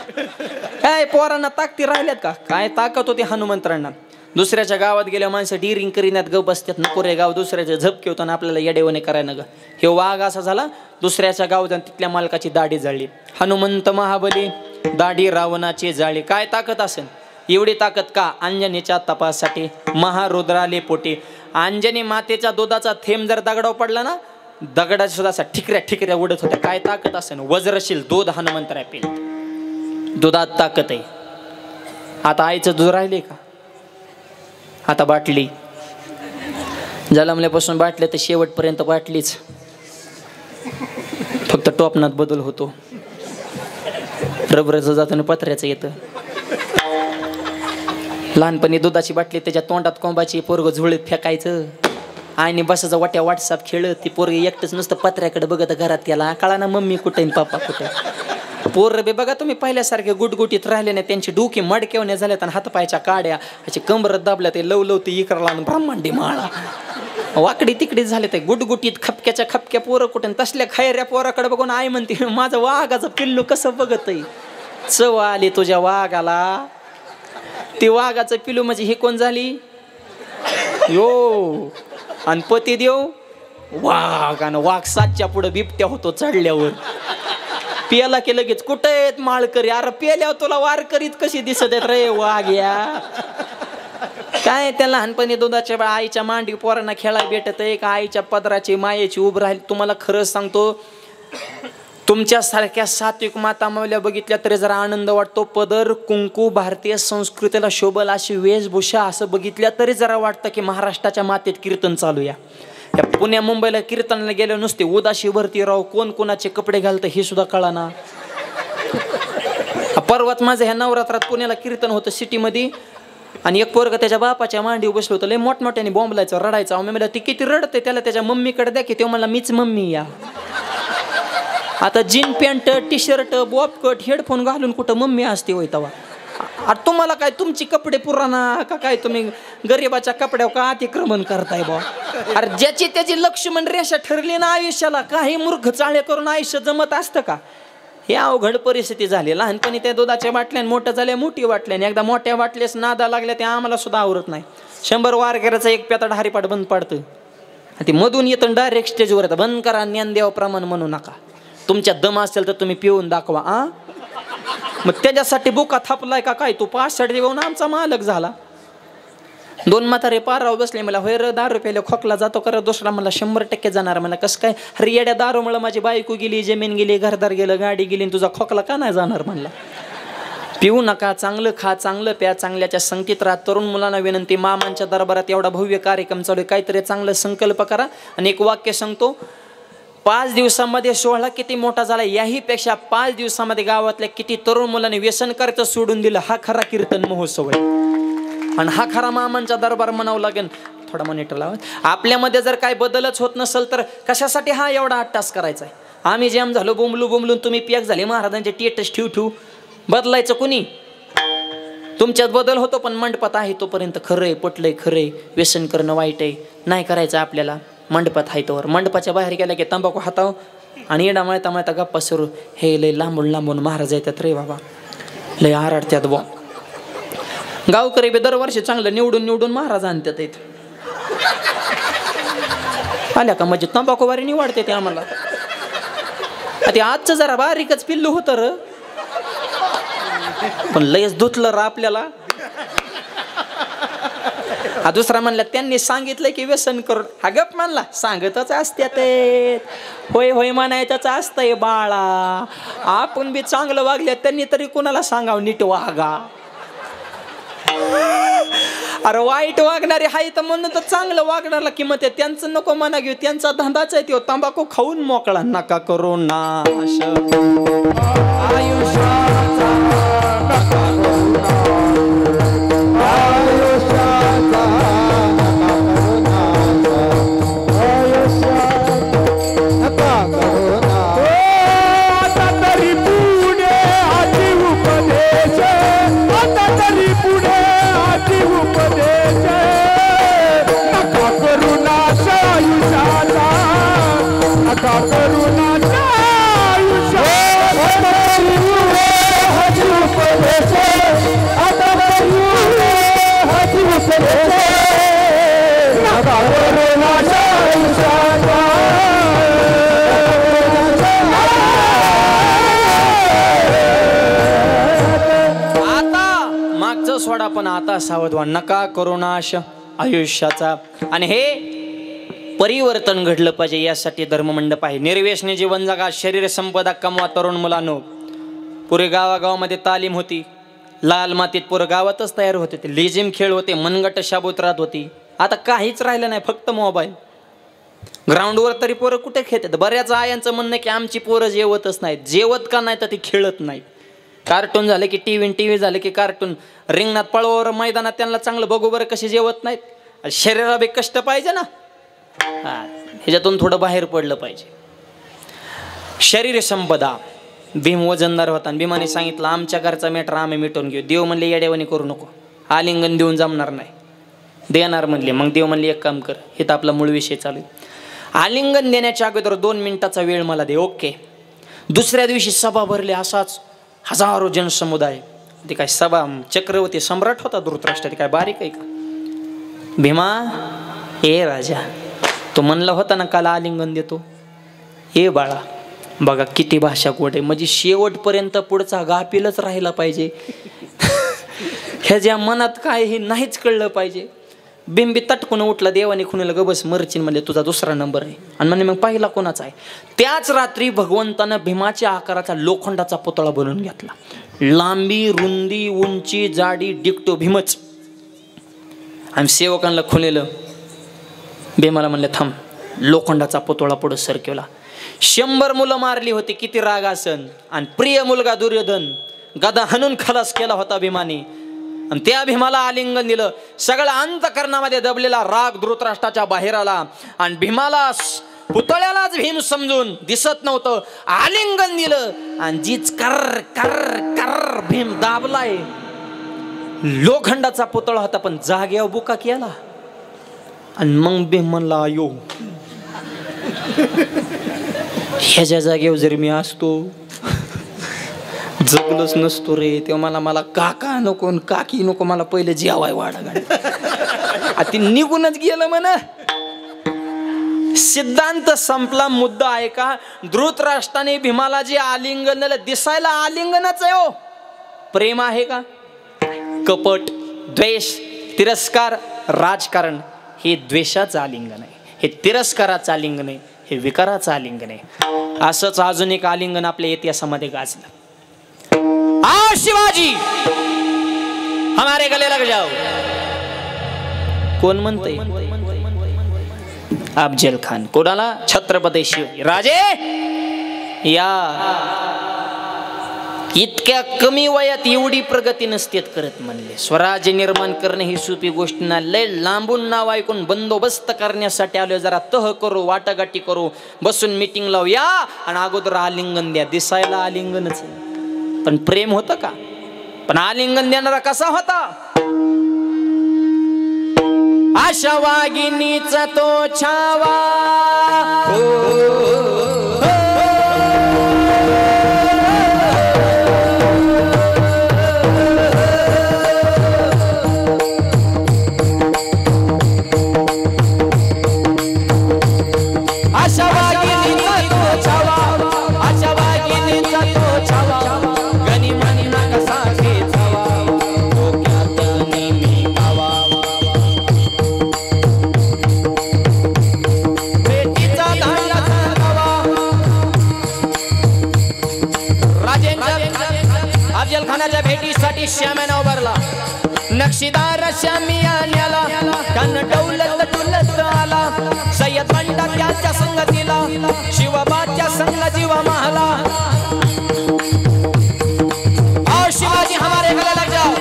काय पोरांना ताकदी राहिल्यात का? काय ताकद होती हनुमंतरांना. दुसऱ्याच्या गावात गेल्या माणसं डिरिंग करीनात ग बसतात. नको रे गाव दुसऱ्याच्या झपके होताना आपल्याला येडेवणे करायला ग. हे वाघ असा झाला, दुसऱ्याच्या गावात तिथल्या मालकाची दाढी जाळली. हनुमंत महाबली दाढी रावणाची जाळी. काय ताकद असेल? एवढी ताकद का? अंजनीच्या तपासाठी महारुद्राले पोटी. अंजनी मातेच्या दुधाचा थेंब जर दगडावर पडला ना, दगडाच्या सुद्धा असा ठिकऱ्या ठिकऱ्या उडत होत्या. काय ताकद असेल? वज्रशील दूध हनुमंतराय पिल. दुधात ताकद आहे. आता आईचं दूध राहिले का? आता बाटली. जन्मल्यापासून बाटल्या तर शेवटपर्यंत बाटलीच, फक्त टोपणात बदल होतो. रबरचं जातं पत्र्याचं येतं. लहानपणी दुधाची बाटली त्याच्या तोंडात कोंबाची, पोरग झुळीत फेकायचं. आईने बसायचं वाट्या व्हॉट्सअप खेळत. ती पोरग एकटंच नुसतं पत्र्याकडे बघत घरात. त्याला कळा ना मम्मी कुठे पापा कुठे. पोर बे बघा तुम्ही पहिल्यासारखे गुटगुटीत राहिले नाही. त्यांची डोकी मडकेवण्या झाल्यात आणि हातपायच्या काड्या अशी कंबरत दाबल्या. ते लवलवती इकराला ब्रह्मांडी माळा वाकडी तिकडी झाले. ते गुटगुटीत खपक्याच्या खपक्या पोरं कुठे. तसल्या खैऱ्या पोराकडे बघून आई म्हणते माझं वाघाचं पिल्लू कसं बघत. चव आली तुझ्या वाघाला. ती वाघाचं पिल्लू म्हणजे ही कोण झाली? यो. आणि पती देव वाघ. आणि वाघ सातच्या पुढे बिबट्या होतो चढल्यावर. पियाला की लगेच कुठे आहेत माळकरी? अरे पेल्यावर तुला वारकरीत कशी दिसत आहेत रे वाघ या. काय त्या लहानपणी दुधाच्या आईच्या मांडी पोरांना खेळायला भेटत आहे का? आईच्या पदराची मायेची उभ राहील. तुम्हाला खरंच सांगतो, तुमच्यासारख्या सात्विक माता मावल्या बघितल्या तरी जरा आनंद वाटतो. पदर कुंकू भारतीय संस्कृतीला शोभल अशी वेशभूषा असं बघितल्या तरी जरा वाटतं की महाराष्ट्राच्या मातेत कीर्तन चालू या. पुण्या मुंबईला कीर्तनाला गेलो नुसते उदाशी भरती राव. कोण कोणाचे कपडे घालतं हे सुद्धा कळाना. परवात माझं ह्या नवरात्रात पुण्याला कीर्तन होतं सिटीमध्ये. आणि एक पोरग त्याच्या बापाच्या मांडीवर बसलो होतं. लय मोठमोठ्याने बॉम्बलायचं रडायचं. मी म्हणलं ती किती रडते त्याला त्याच्या मम्मीकडे द्या की. तेव्हा मला मीच मम्मी या. आता jean pant T shirt bobcut headphone घालून कुठं मम्मी असते होय तवा. अरे तुम्हाला काय तुमची कपडे पुराणा का काय? तुम्ही गरीबाच्या कपड्यावर का अतिक्रमण करताय बा? अरे ज्याची त्याची लक्ष्मण रेषा ठरली ना आयुष्याला. काही मूर्ख चाळे करून आयुष्य जमत असतं का? हे अवघड परिस्थिती झाली. लहानपणी त्या दुधाच्या बाटल्यान मोठ्या झाल्या मोठी वाटल्याने. एकदा मोठ्या वाटल्यास नादा लागल्या त्या आम्हाला सुद्धा आवरत नाही. 100 वारकऱ्याचा एक पेताड हरिपाठ बंद पडतं. ती मधून येतं डायरेक्ट स्टेजवर येतं. बंद करा ज्ञानदेव प्रमाण म्हणू नका. तुमच्या दम असेल तर तुम्ही पिऊन दाखवा. मग त्याच्यासाठी बुका थापलाय का काय? तू 65 देऊन आमचा मालक झाला. 2 म्हातारे पाराव बसले. मला होय र 10 रुपयाला खोकला जातो करा. दुसरा मला 100% जाणार. मला कसं काय? अरे येड्या दारूमुळे माझी बायको गेली, जमीन गेली, घरदार गेलं, गाडी गेली, तुझा खोकला का नाही जाणार म्हणला. पिऊ नका, चांगलं खा, चांगलं प्या, चांगल्याच्या संगतीत राहा. तरुण मुलांना विनंती, मामांच्या दरबारात एवढा भव्य कार्यक्रम चालू आहे, काहीतरी चांगलं संकल्प करा. आणि एक वाक्य सांगतो, 5 दिवसांमध्ये सोहळा किती मोठा झाला याही पेक्षा 5 दिवसांमध्ये गावातल्या किती तरुण मुलांनी व्यसन करायचं सोडून दिलं. हा खरा कीर्तन महोत्सव आहे आणि हा खरा मामांचा दरबार म्हणावं लागेल. थोडा मॉनिटर लावा. आपल्यामध्ये जर काय बदलच होत नसेल तर कशासाठी हा एवढा अट्टास करायचा आहे? आम्ही जॅम झालो बोंबलून तुम्ही पॅक झाले महाराजांचे टेटस ठेवू. बदलायचं कुणी? तुमच्यात बदल होतो पण मंडपात आहे तोपर्यंत खरंय, पटलंय, खरंय. व्यसन करणं वाईट आहे, नाही करायचं आपल्याला. मंडपात आहे तोवर. मंडपाच्या बाहेर गेला की तंबाखू हाताव आणि येडा मळता मळता गप्पा सुरू. हे लय लांबून महाराज येतात रे बाबा, लय आरडत्यात बा. गावकरी बे दरवर्षी चांगलं निवडून महाराज आणतात इथं. आल्या का म्हणजे तंबाखू बारी निवडते ते आम्हाला. ते आजचं जरा बारीकच पिल्लू होतं र, पण लयच धुतलं र आपल्याला. हा दुसरा म्हणला त्यांनी सांगितलं की व्यसन करून. हा गप म्हणला, सांगतच असते ते. होय होय म्हणायचंच असतंय बाळा. आपण बी चांगलं वागल्या त्यांनी तरी कुणाला सांगावं नीट वागा. अरे वाईट वागणारे हाय तर म्हणून तर चांगलं वागणारला किंमत आहे. त्यांचं नको म्हणा घेऊ, त्यांचा धंदाच आहे तो. तंबाखू खाऊन मोकळा नका करू नाश आयुष्याचा, नका करू आता तरी मागचं सोडा पण आता सावध व्हा, नका करू नाश आयुष्याचा. आणि हे परिवर्तन घडलं पाहिजे यासाठी धर्ममंडप आहे. निर्व्यसनी जीवन जगा, शरीर संपदा कमवा तरुण मुलांनो. पुरे गावागावामध्ये तालीम होती, लाल मातीत पुरं गावातच तयार होते, ते लेझिम खेळ होते, मनगट शाबूत राहत होती. आता काहीच राहिलं नाही, फक्त मोबाईल. ग्राउंडवर तरी पोरं कुठे खेळतात? बऱ्याच आयांचं म्हणणं की आमची पोरं जेवतच नाहीत. जेवत का नाही तर ती खेळत नाहीत. कार्टून झालं की टीव्ही झालं की कार्टून. रिंगणात पळवावर मैदानात त्यांना चांगलं बघू बरं कसे जेवत नाहीत. शरीराला बी कष्ट पाहिजे ना, ह्याच्यातून थोडं बाहेर पडलं पाहिजे. शरीर संपदा. भीम वजनदार होता, भीमाने सांगितलं आमच्या घरचा मॅटर आम्ही मिटवून घेऊ. देव म्हणले येड्यावानी करू नको, आलिंगन देऊन जमणार नाही. देणार म्हणले. मग देव म्हणले एक काम कर, हे तर आपला मूळ विषय चालू आहे. आलिंगन देण्याच्या अगोदर 2 मिनिटाचा वेळ मला दे. ओके. दुसऱ्या दिवशी सभा भरली, असाच हजारो जनसमुदाय. ते काय सभा, चक्रवर्ती सम्राट होता धृतराष्ट्र, ते काय बारीक आहे का? भीमा, ए राजा, तो म्हणला होता ना काल आलिंगन देतो. ए बाळा, बघा किती भाषा कोड आहे. म्हणजे शेवटपर्यंत पुढचा गाफीलच राहिला पाहिजे. ह्याच्या मनात काय हे नाहीच कळलं पाहिजे. बिंबी तटकून उठला, देवाने खुणीला गबस मरचिन म्हणजे तुझा दुसरा नंबर आहे. आणि म्हणे मग पहिला कोणाचा आहे? त्याच रात्री भगवंतानं भीमाच्या आकाराचा लोखंडाचा पुतळा बनवून घेतला. लांबी, रुंदी, उंची, जाडी डिक्टो भीमच. आणि सेवकांना खुलेलं. भीमाला म्हणले थांब. लोखंडाचा पुतळा पुढे सरकेवला. 100 मुलं मारली होती, किती राग असन. आणि प्रिय मुलगा दुर्योधन गदा हाणून खलास केला होता भीमाने. आणि त्या भीमाला आलिंगन दिलं. सगळा अंतकरणामध्ये दबलेला राग धृतराष्ट्राच्या बाहेर आला. आणि भीमाला पुतळ्यालाच भीम समजून दिसत नव्हतं, आलिंगन दिलं. आणि जीच कर कर कर भीम दाबलाय. लोखंडाचा पुतळा होता पण जाग्यावर बुका केला. आणि मग भीम म्हणला अयो, ह्याच्या जागेवर जर मी असतो जगलोच नसतो रे. तेव्हा मला काका नको काकी नको, मला पहिले जेवाय वाढा गाडी. ती निघूनच गेलं म्हणा. सिद्धांत संपला. मुद्दा आहे का? धृतराष्ट्राने भीमाला जे आलिंगन दिसायला आलिंगनच आहे हो. प्रेम आहे का? कपट, द्वेष, तिरस्कार, राजकारण हे द्वेषाचं आलिंगन आहे. हे तिरस्काराचं आलिंगन आहे. हे विकाराचं आलिंगन आहे. असंच अजून एक आलिंगन आपल्या इतिहासामध्ये गाजलं. आ शिवाजी हमारे गले लग जाओ. कोण म्हणते? अफजल खान. कोणाला? छत्रपती शिवाजी राजे. या इतक्या कमी वयात एवढी प्रगती नसतेत करत म्हणले. स्वराज्य निर्माण करणे ही सोपी गोष्ट ना. लय लांबून नाव ऐकून बंदोबस्त करण्यासाठी आलो. जरा तह करू, वाटाघाटी करू, बसून मीटिंग लावू या. आणि अगोदर आलिंगन द्या. दिसायला आलिंगनच पण प्रेम होतं का? पण आलिंगन देणारा कसा होता? आशा वागिनीचा तो छावा. भेटीसाठी श्याम्यानं उभारला. नक्षीदार श्यामिया न्याला. कान डौलत डुलत आला. सय्यद बंडा त्याच्या संगतीला. शिवबाच्या संग जीवा महाला. आओ शिवाजी हमारे गले लग जाओ.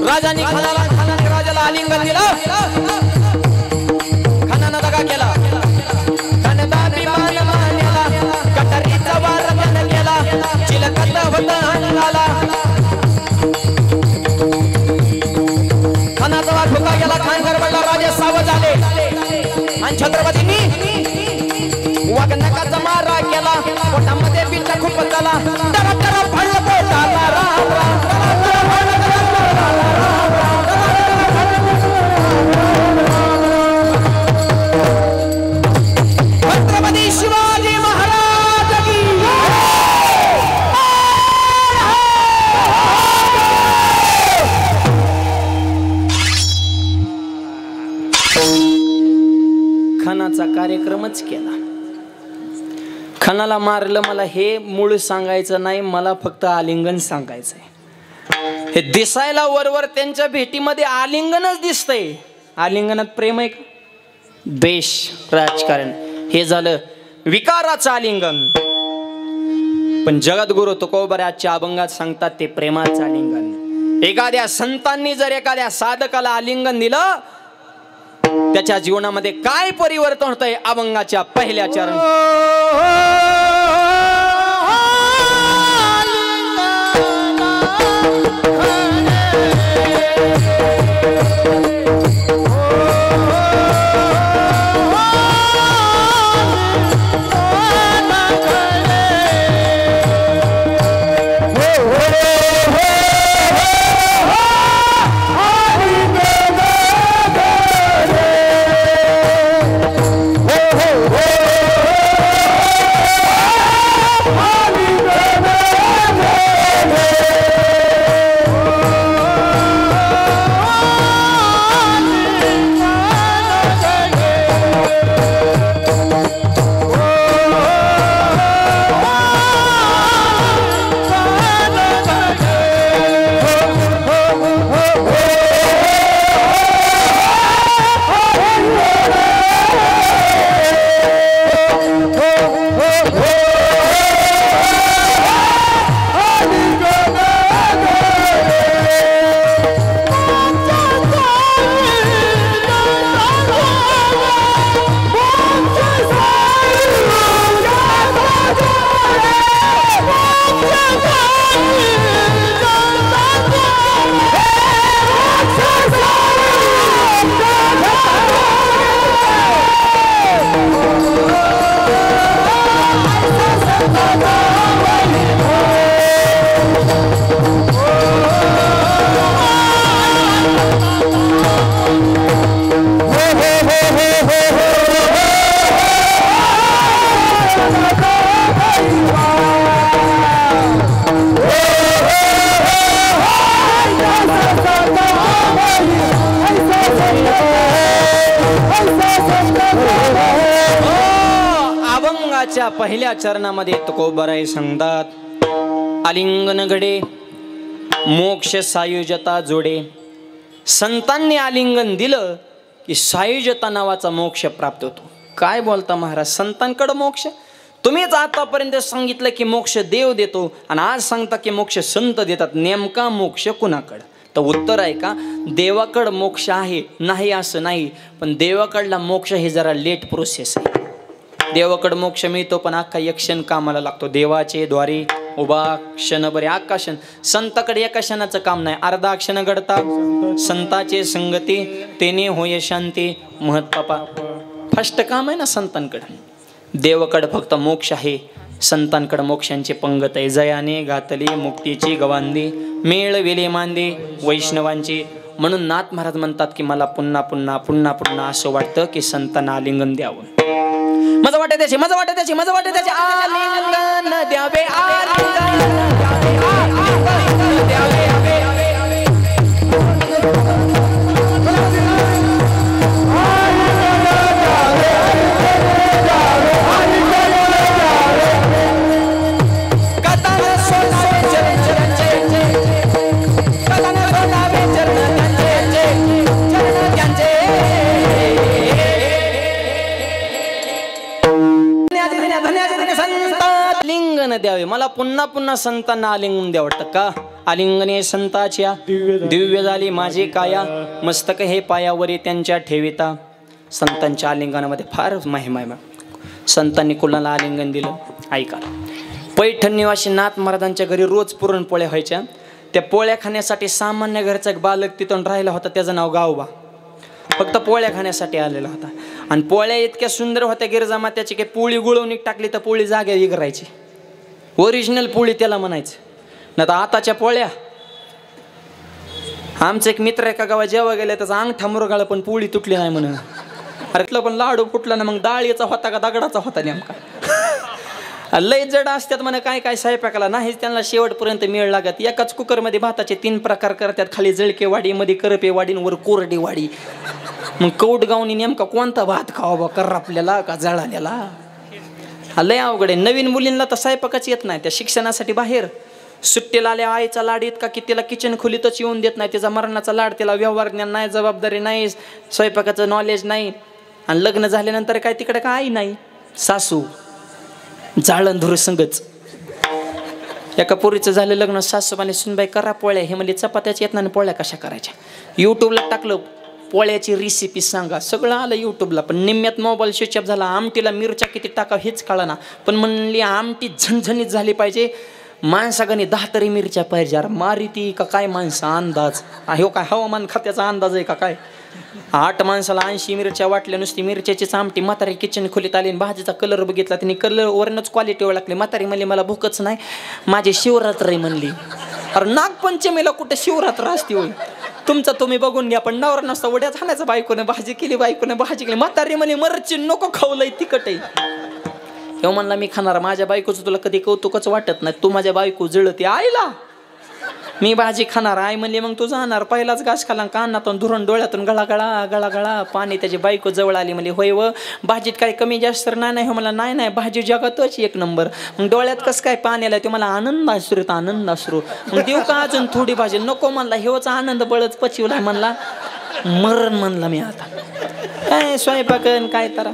राजाने खानाने राजाला आलिंगन दिलं. खानानं दगा केला. खानदानी मान मान्याला. कटारीचा वार त्यानं केला. चिलकत होता अंगाला. खानाचा वार फुका गेला. खान गरबडला. राजे सावध झाले. आणि छत्रपतींनी वाघनकाचा मारा केला. पोटामध्ये बिचा खूप झाला. टरा टरा फळलं पोटाला. खणाचा कार्यक्रमच केला. खणाला मारलं. मला हे मूळ सांगायचं नाही, मला फक्त आलिंगन सांगायचंय. हे दिसायला वरवर त्यांच्या भेटीमध्ये आलिंगनच दिसतंय. आलिंगनात प्रेम आहे का? द्वेष, राजकारण, हे झालं विकाराचं आलिंगन. पण जगद्गुरु तुकोबराच्या अभंगात सांगतात ते प्रेमाचं आलिंगन. एखाद्या संतांनी जर एखाद्या साधकाला आलिंगन दिलं, त्याच्या जीवनामध्ये काय परिवर्तन होतंय अभंगाच्या पहिल्या चरण. पहिल्या चरणामध्ये तुकोबराय सांगतात आलिंगन घडे मोक्ष सायुजता जोडे. संतांनी आलिंगन दिलं की सायुजता नावाचा मोक्ष प्राप्त होतो. काय बोलता महाराज, संतांकडे मोक्ष? तुम्हीच आतापर्यंत सांगितलं की मोक्ष देव देतो आणि आज सांगता की मोक्ष संत देतात. नेमका मोक्ष कुणाकडं? तर उत्तर आहे का, देवाकडं मोक्ष आहे नाही असं नाही, पण देवाकडला मोक्ष हे जरा लेट प्रोसेस आहे. देवाकडं मोक्ष मिळतो पण अख्खा एक क्षण कामाला लागतो. देवाचे द्वारे उभा क्षण बरे अख्खा क्षण. संताकडे एका क्षणाचं काम नाही, अर्धा क्षण घडता. संताचे संगती तेने होय शांती महत पापा. फर्स्ट काम आहे ना संतांकडं. देवाकडं फक्त मोक्ष आहे, संतांकडं मोक्षांची पंगत आहे. जयाने घातली मुक्तीची गवांदी, मेळ वेले मांदे वैष्णवांची. म्हणून नाथ महाराज म्हणतात की मला पुन्हा पुन्हा पुन्हा पुन्हा असं वाटतं की संतांना आलिंगन द्यावं. मजा वाटते त्याची, मजा वाटते त्याची, मजा वाटते त्याची. आलिंगन द्यावे, आलिंगन द्यावे. आलिंगन द्यावे, मला पुन्हा पुन्हा संतांना आलिंगन द्यावं वाटतं का? आलिंगने संताच्या दिव्य झाली माझी काया, मस्तक हे पायावरी त्यांच्या ठेविता. संतांच्या आलिंगनामध्ये फार महिमा आहे. संतांनी कुणाला आलिंगन दिलं ऐका. पैठण निवासी नाथ महाराजांच्या घरी रोज पुरणपोळ्या व्हायच्या. त्या पोळ्या खाण्यासाठी सामान्य घरचा एक बालक तिथून राहिला होता, त्याचं नाव गावबा. फक्त पोळ्या खाण्यासाठी आलेला होता. आणि पोळ्या इतक्या सुंदर होत्या गिरजा मात्याची की पोळी गुळवणी टाकली तर पोळी जाग्या इगरायची. ओरिजिनल पोळी त्याला म्हणायचं. ना तर आताच्या पोळ्या, आमचा एक मित्र एका गावात जेव्हा गेले त्याचा अंगठा मुरगाळा पण पोळी तुटली नाही म्हणून. अरे पण लाडू फुटला ना, मग डाळीचा होता का दगडाचा होता नेमका? लय जड असतात म्हणे काय काय स्वयंपाकाला नाहीच त्यांना शेवटपर्यंत मेळ लागत. एकाच कुकरमध्ये भाताचे 3 प्रकार करतात. खाली जळके वाडी, मध्ये करपे वाडी, वर कोरडी वाडी. मग कौडगावनी नेमका कोणता भात खावा बा कर आपल्याला का जळालेला? लय अवघड आहे. नवीन मुलींना तर स्वयंपाकच येत नाही, त्या शिक्षणासाठी बाहेर सुट्टीला आल्या आईचा लाड इतका की तिला किचन खोलीतच येऊन देत नाही. तिचा मरणाचा लाड, तिला व्यवहार ज्ञान नाही, जबाबदारी नाही, स्वयंपाकाचं नॉलेज नाही. आणि लग्न झाल्यानंतर काय तिकडे काय आई नाही, सासू जाळंधुर संगच. एका पोरीचं झालं लग्न, सासूबाने सुनबाई करा पोळ्या, हे म्हणजे चपात्याच येत नाही, पोळ्या कशा करायच्या. यूट्यूबला टाकलं पोळ्याची रेसिपी सांगा, सगळं आलं यूट्यूबला. पण निम्म्यात मोबाईल स्विच ऑफ झाला. आमटीला मिरच्या किती टाकावं हेच कळना. पण म्हणली आमटी झणझणीत झाली पाहिजे, माणसागणी 10 तरी मिरच्या पाहिजे. अरे मारी ती का काय माणसं? अंदाज हो काय हवामान खात्याचा अंदाज आहे का काय? 8 माणसाला 80 मिरच्या वाटल्या. नुसती मिरच्याचीच आमटी. म्हातारी किचन खोलीत आली, भाजीचा कलर बघितला तिने, कलर वरनच क्वालिटी ओळखली. म्हातारी म्हणली मला भूकच नाही, माझी शिवरात्र म्हणली. अरे नागपंचमीला कुठे शिवरात्र असते होय? तुमचा तुम्ही बघून घ्या. पण नवरा नसता उड्या झाल्याचं, बायकोने भाजी केली, बायकोने भाजी केली. म्हातारी म्हणे मरची नको खावलंय तिखट आहे. हे म्हणला मी खाणार. माझ्या बायकोचं तुला कधी कौतुकच वाटत नाही, तू माझ्या बायको जळते आईला. मी भाजी खाणार. आई म्हणली मग तू जाणार. पहिलाच घास खाला, कानातून धुरण डोळ्यातून गळा गळा गळा पाणी. त्याची बायको जवळ आली, म्हणली होय व भाजीत काही कमी जास्त तर नाही? हो मला नाही, भाजी जगातच 1 नंबर. मग डोळ्यात कसं काय पाणी आलं? ते मला आनंद अश्रू, आनंद अश्रू. मग देऊ का अजून थोडी भाजी? नको म्हणला, हेच आनंद बळच पचिवला म्हणला, मरण म्हणला मी आता. काय स्वयंपाक काय तर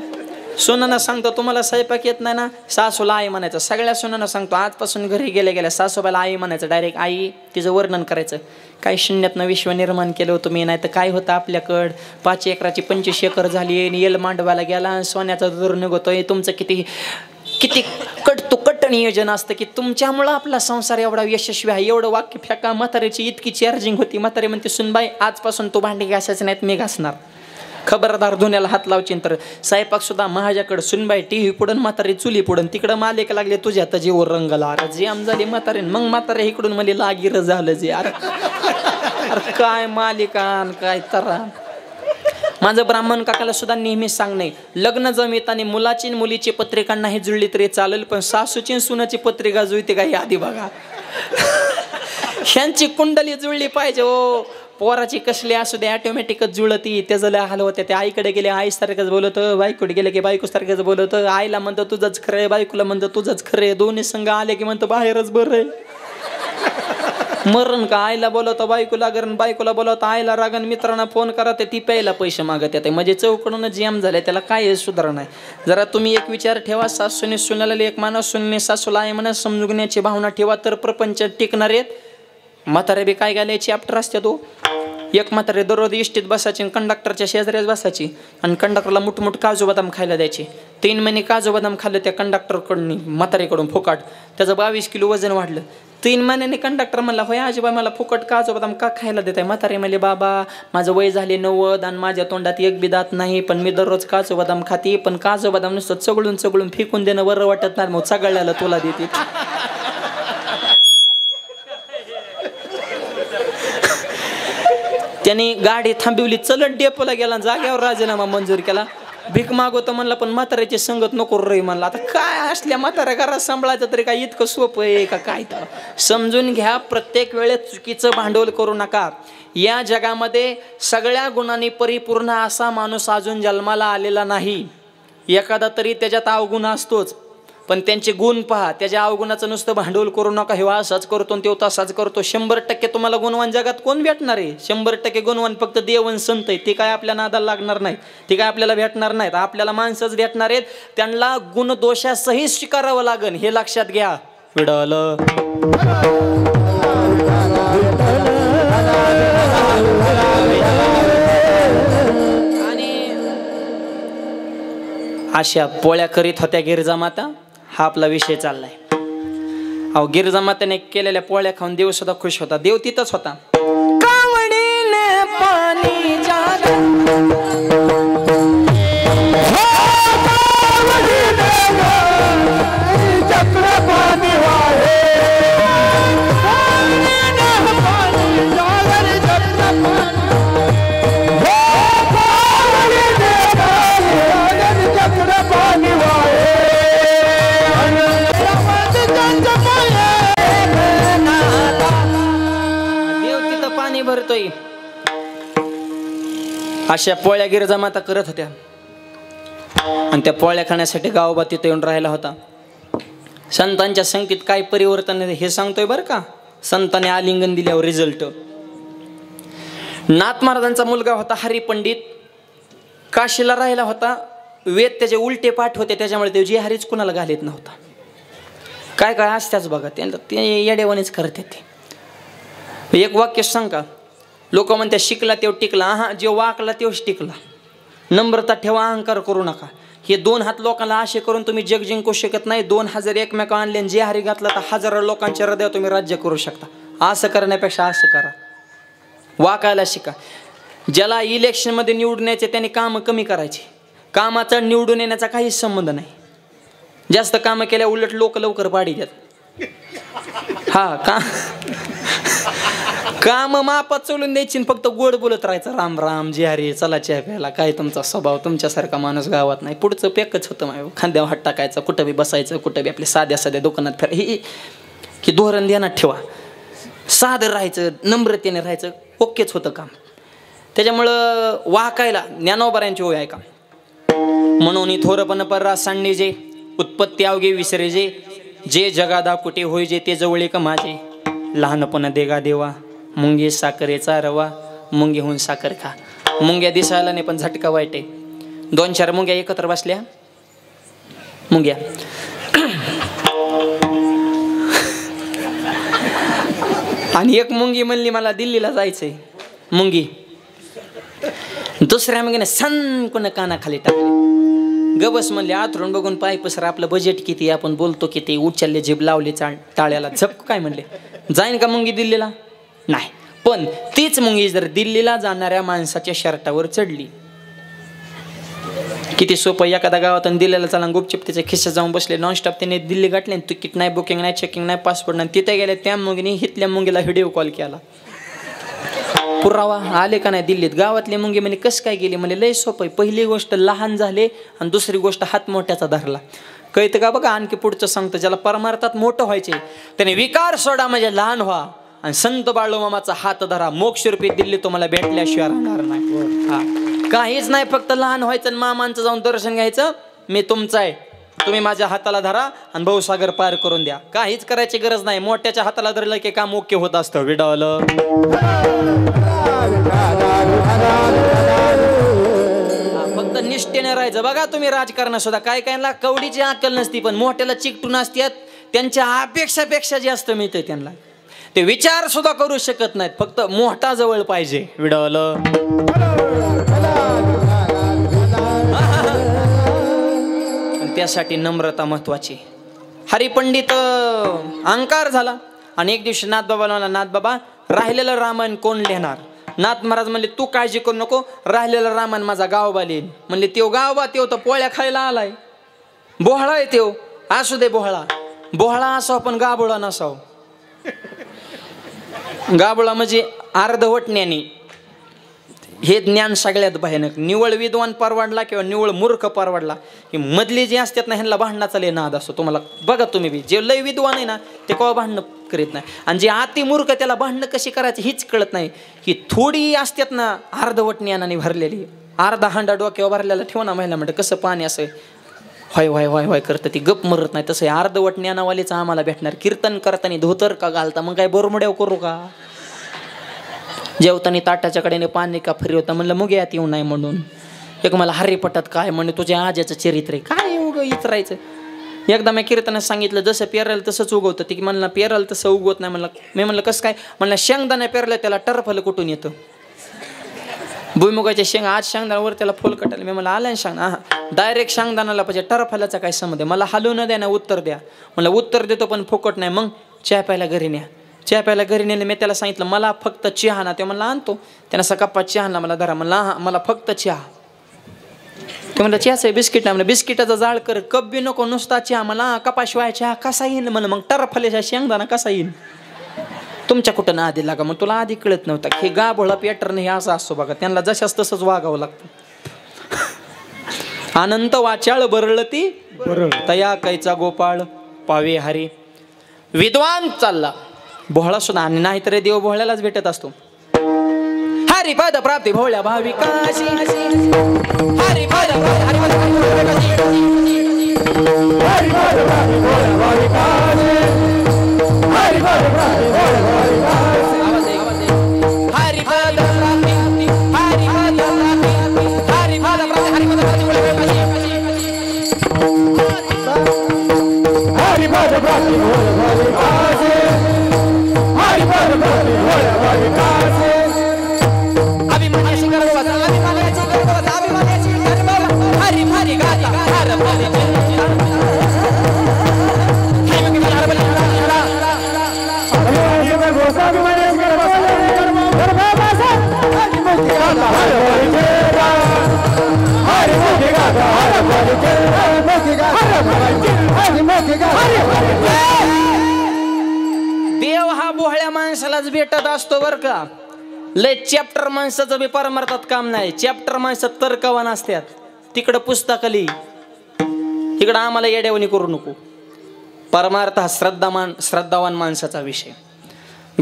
सुनांना सांगतो तुम्हाला स्वयंपाक येत नाही ना, सासूला आई म्हणायचं. सगळ्या सुनांना सांगतो आजपासून घरी गेल्या सासूबाईला आई म्हणायचं. डायरेक्ट आई तिचं वर्णन करायचं. काय शून्यातनं विश्व निर्माण केलं होतं मी, नाही तर काय होतं आपल्याकडं. 5 एकराची 25 एकर झाली, येल मांडवायला गेला, सोन्याचा दूर निघतोय. तुमचं किती कट नियोजन असतं की तुमच्यामुळं आपला संसार एवढा यशस्वी आहे. एवढं वाक्य फेका. म्हातारीची इतकी चार्जिंग होती. म्हातारी म्हणते सुनबाई आजपासून तू भांडी घासायचं नाहीत, मी घासणार. खबरदार धुण्याला हात लावचीन तर. स्वयंपाक सुद्धा माझ्याकडे. सुनबाई टीव्ही पुढं, म्हातारी चुली पुढं. तिकडं मालिक लागले तुझ्या आता जीवर रंगला. अरे जाम झाली म्हातारी. मग म्हातारी इकडून मला लागिर झालं जे. अरे काय मालिकान काय तरा. माझं ब्राह्मण काकाला सुद्धा नेहमीच सांगणे, लग्न जमिताने मुलाची मुलीची पत्रिका नाही जुळली तरी चालेल, पण सासूची सुनाची पत्रिका जुळते का हे आधी बघा. ह्यांची कुंडली जुळली पाहिजे हो. पोराची कसली असू दे ऑटोमॅटिकच जुळती. त्याचं लय हाल होते. त्या आईकडे गेले आई सारखंच बोलतं, बायकोकडे गेले की बायको सारखंच बोलतं. आईला म्हणतं तुझंच खरंय, बायकोला म्हणतं तुझंच खरंय. दोन्ही संघ आले की म्हणतं बाहेरच बरं आहे. मरण का आईला बोलवतं बायकोला गरण, बायकोला बोलवतं आईला रागन. मित्रांना फोन करा ते ती प्यायला पैसे मागत येते. म्हणजे चौकडून जॅम झाले, त्याला काय सुधारणा नाही. जरा तुम्ही एक विचार ठेवा, सासूने सुनाला एक माणूस, सुनने सासूला आहे म्हणा समजण्याची भावना ठेवा, तर प्रपंच टिकणार आहेत. म्हातारे बी काय घालायची चॅप्टर असते तो. एक म्हातारे दररोज इष्टीत बसायची, कंडक्टरच्या शेजारीच बसायची आणि कंडक्टरला मुठमुठ काजू बदाम खायला द्यायची. 3 महिने काजू बदाम खाल्लं त्या कंडक्टरकडून, म्हातारीकडून फुकाट. त्याचं 22 किलो वजन वाढलं. 3 महिन्याने कंडक्टर म्हणला होय आजीबाई मला फुकट काजू बदाम का खायला देत आहे? म्हातारे म्हणले बाबा माझं वय झाले 90 आणि माझ्या तोंडात एक बी दात नाही, पण मी दररोज काजू बदाम खाते. पण काजू बदाम नुसतं चगळून चगळून फेकून देणं बरं वाटत नाही, मग चगळल्याला तुला देते. त्यांनी गाडी थांबवली, चलत डेपोला गेला, जाग्यावर राजीनामा मंजूर केला. भीक मागवतो म्हणला, पण म्हाताऱ्याची संगत नको रे म्हणला. आता काय असल्या म्हाताऱ्या घरात सांभाळायचं तरी काय इतकं सोपं आहे का काय? तर समजून घ्या, प्रत्येक वेळेस चुकीचं भांडवल करू नका. या जगामध्ये सगळ्या गुणांनी परिपूर्ण असा माणूस अजून जन्माला आलेला नाही. एखादा तरी त्याच्यात अवगुण असतोच, पण त्यांचे गुण पहा. त्याच्या अवगुणाचं नुसतं भांडवल करू नका. हे असाच करतो तो तसाच करतो. 100% तुम्हाला गुणवान जगात कोण भेटणार आहे? 100% गुणवान फक्त देवन संत आहे. ते काय आपल्या नादाला लागणार नाहीत, ते काय आपल्याला भेटणार नाहीत. आपल्याला माणसंच भेटणार आहेत, त्यांना गुण दोषासहित स्वीकारावं लागेल, हे लक्षात घ्या. विडल आणि अशा पोळ्या करीत होत्या गिरजा माता. हा आपला विषय चाललाय. अहो गिरजा मातेने केलेल्या पोळ्या खाऊन देव सुद्धा खुश होता. देव तिथंच होता. कावडीने पाणी अशा पोळ्या गिरजा माता करत होत्या आणि त्या पोळ्या खाण्यासाठी गावोबा तिथे येऊन राहिला होता. संतांच्या संगीत काय परिवर्तन हे सांगतोय बरं का. संतांनी आलिंगन दिल्यावर रिझल्ट. नाथ महाराजांचा मुलगा होता हरिपंडित, काशीला राहिला होता. वेद त्याचे उलटे पाठ होते, त्याच्यामुळे ते हरीच कुणाला घालीत नव्हता. काय काय असत्याच बघा, ते येडेवानीच करते ते. एक वाक्य सांगा, लोक म्हणतात शिकला तेव टिकला. हा, जे वाकला तेव्हाच टिकला. नम्रता ठेवा, अहंकार करू नका. हे 2 हात लोकांना आशे करून तुम्ही जग जिंकू शकत नाही. 2 हजार एकमेका आणले जे हरी घातला तर हजारो लोकांच्या हृदयात तुम्ही राज्य करू शकता. असं करण्यापेक्षा असं करा, वाकायला शिका. ज्याला इलेक्शनमध्ये निवडून यायचे त्याने कामं कमी करायची. कामाचा निवडून येण्याचा काहीच संबंध नाही. जास्त कामं केल्या उलट लोक लवकर पाडी देत. हा काम मापात चलून द्यायची, फक्त गोड बोलत राहायचं. राम राम जी हरी, चला चहा प्यायला. काय तुमचा स्वभाव, तुमच्यासारखा माणूस गावात नाही. पुढचं पॅकच होतं माझ्या. खांद्यावर हात टाकायचं, कुठं बी बसायचं, कुठं बी आपल्या साध्या साध्या दुकानात फिर. ही धोरण ध्यानात ठेवा. साधं राहायचं, नम्रतेने राहायचं, ओकेच होतं काम. त्याच्यामुळं वाकायला ज्ञानोबाऱ्यांची ओळ ऐका. म्हणून थोरपण पर्रा सांडणे जे उत्पत्ती अवघे विसरे जे जगादा कुठे होय जे ते जवळ का माझे. लहानपण देगा देवा मुंगे साखरेचा रवा, मुंगेहून साखर खा. मुंग्या दिसायला नाही पण झटका वाईट आहे. 2-4 मुंग्या एकत्र बसल्या, मुंग्या आणि एक मुंगी म्हणली मला दिल्लीला जायचंय. मुंगी दुसऱ्या मुंगीने सनकुन कानाखाली टाकली. गबस म्हणले आथरून बघून पाय पसर, आपलं बजेट किती, आपण बोलतो किती, उचलले जीभ लावले टाळ्याला. झप काय म्हणले, जाईन का मुंगी दिल्लीला? नाही. पण तीच मुंगी जर दिल्लीला जाणाऱ्या माणसाच्या शर्टावर चढली, किती सोपं. एखादा गावातून दिल्लीला चला, गुपचिप त्याच्या खिशात जाऊन बसले, नॉनस्टॉप त्याने दिल्ली गाठले. तिकीट नाही, बुकिंग नाही, चेकिंग नाही, पासपोर्ट नाही. तिथे गेले, त्या मुंगीने हितल्या मुंगीला व्हिडिओ कॉल केला. पुरावा आले का नाही दिल्लीत. गावातले मुंगी म्हणे कसं काय गेली? म्हणजे लय सोपं आहे. पहिली गोष्ट लहान झाले आणि दुसरी गोष्ट हात मोठ्याचा धरला. कळतं का बघा. आणखी पुढचं सांगतं, ज्याला परमार्थात मोठं व्हायचे त्याने विकार सोडा म्हणजे लहान व्हा आणि संत बाळूमामाचा हात धरा. मोक्षरूपी दिल्ली तुम्हाला भेटल्याशिवाय राहणार नाही. हा, काहीच नाही, फक्त लहान व्हायचं आणि मामांचं जाऊन दर्शन घ्यायचं. मी तुमचा आहे, तुम्ही माझ्या हाताला धरा आणि भवसागर पार करून द्या. काहीच करायची गरज नाही. मोठ्याच्या हाताला धरलं की काम ओके होत असतं. विडावलं फक्त निष्ठेने राहायचं. बघा तुम्ही राजकारणात सुद्धा काय कायला कवडीची अक्कल नसती, पण मोठ्याला चिकटून असतात. त्यांच्या अपेक्षापेक्षा जास्त मिळते त्यांना. ते विचार सुद्धा करू शकत नाहीत, फक्त मोठा जवळ पाहिजे. विडावलं त्यासाठी नम्रता महत्वाची. हरिपंडित अहंकार झाला आणि एक दिवशी नाथबाबाला म्हणला, नाथबाबा राहिलेलं रामायण कोण लिहिणार? नाथ महाराज म्हणले तू काळजी करू नको, राहिलेलं रामायण माझा गावबा लिहिल. म्हणले तेव गावबा, तेव तर पोळ्या खायला आलाय, बोहळा आहे तेव. असू दे बोहळा, बोहळा असाव पण गाबोळा नसाव. गाबोळा म्हणजे अर्धवटण्याने. हे ज्ञान सगळ्यात भयानक. निवळ विद्वान परवडला किंवा निवळ मूर्ख परवडला, की मधली जे असतात ना ह्यांना भांडणाचा लय नाद असतो. तुम्हाला बघा तुम्ही बी, जे लय विद्वान आहे ना ते केव्हा भांडणं करीत नाही. आणि जे अति मूर्ख त्याला भांडणं कशी करायची हीच कळत नाही. की थोडी असतात ना अर्धवट ज्ञानाने भरलेली, अर्धा हांडा डोक्यावर भरलेला ठेव ना महिला म्हणतं कसं पाणी असं व्हाय व्हाय व्हाय व्हाय करतं, ती गप मरत नाही. तसं अर्धवट ज्ञानावालीच आम्हाला भेटणार. कीर्तन करताना धोतर का घालता, मग काय बोरमुड्याव करू का? जेवताना ताटाच्या कडेने पाणी का फिरवता, म्हणलं मग यात येऊ नाही म्हणून. एक मला हरिपटात काय म्हणे तुझ्या आज्याचं चरित्र आहे, काय उगं इतरायचं. एकदा मी कीर्तनात सांगितलं जसं पेरायला तसंच उगवतं. ती म्हणलं पेरायला तसं उगवत नाही. म्हणलं मी म्हणलं कसं काय? म्हणलं शेंगदाणा पेरलं त्याला टरफल कुठून येतं? भुईमुगाच्या शेंग आज शेंगदाणावर त्याला फुल कटायला. मी म्हणलं आलं शेंगदा, हा डायरेक्ट शेंगदाणाला पाहिजे, टरफलाचा काय संबंध आहे? मला हलवू न द्या ना, उत्तर द्या. म्हणलं उत्तर देतो पण फुकट नाही. मग चहा प्यायला घरी न्या. चहा प्यायला घरी नेलं. मी त्याला सांगितलं मला फक्त चहा ना. ते म्हणलं आणतो. त्यानं असा कप्पा चहा आणला, मला धरा. म्हणला हा मला फक्त चहा. ते म्हणलं चहाचं आहे बिस्किट नाही. म्हणलं बिस्किटाचा जाळ कर, कप बी नको, नुसता चहा. मला कपाशिवाय चहा कसा येईल? म्हणलं मग टरफल्याच्या शेंगदाणा कसा येईल? तुमच्या कुठं ना आधी लागा. मग तुला आधी कळत नव्हतं हे गाभोळा पॅटर्न हे असं असतो बघा. त्यांना जशाच तसंच वागावं लागतं. अनंत वाचाळ बरळ ती तया कैचा गोपाळ पावे हरी. विद्वान चालला भोळा सुद्धा, आणि नाहीतर देव भोळ्यालाच भेटत असतो. हरिपद प्राप्ती भोळ्या भाविकाशी हरिपद हरिपद देव हा बोहळ्या माणसालाच भेटत असतो बर का. लय चॅप्टर माणसाचं बी परमार्थात काम नाही. चॅप्टर माणसात तर्कवान असतात. तिकडं पुस्तकाली इकडं आम्हाला येड्यावणी करू नको. परमार्थ हा श्रद्धावान माणसाचा विषय.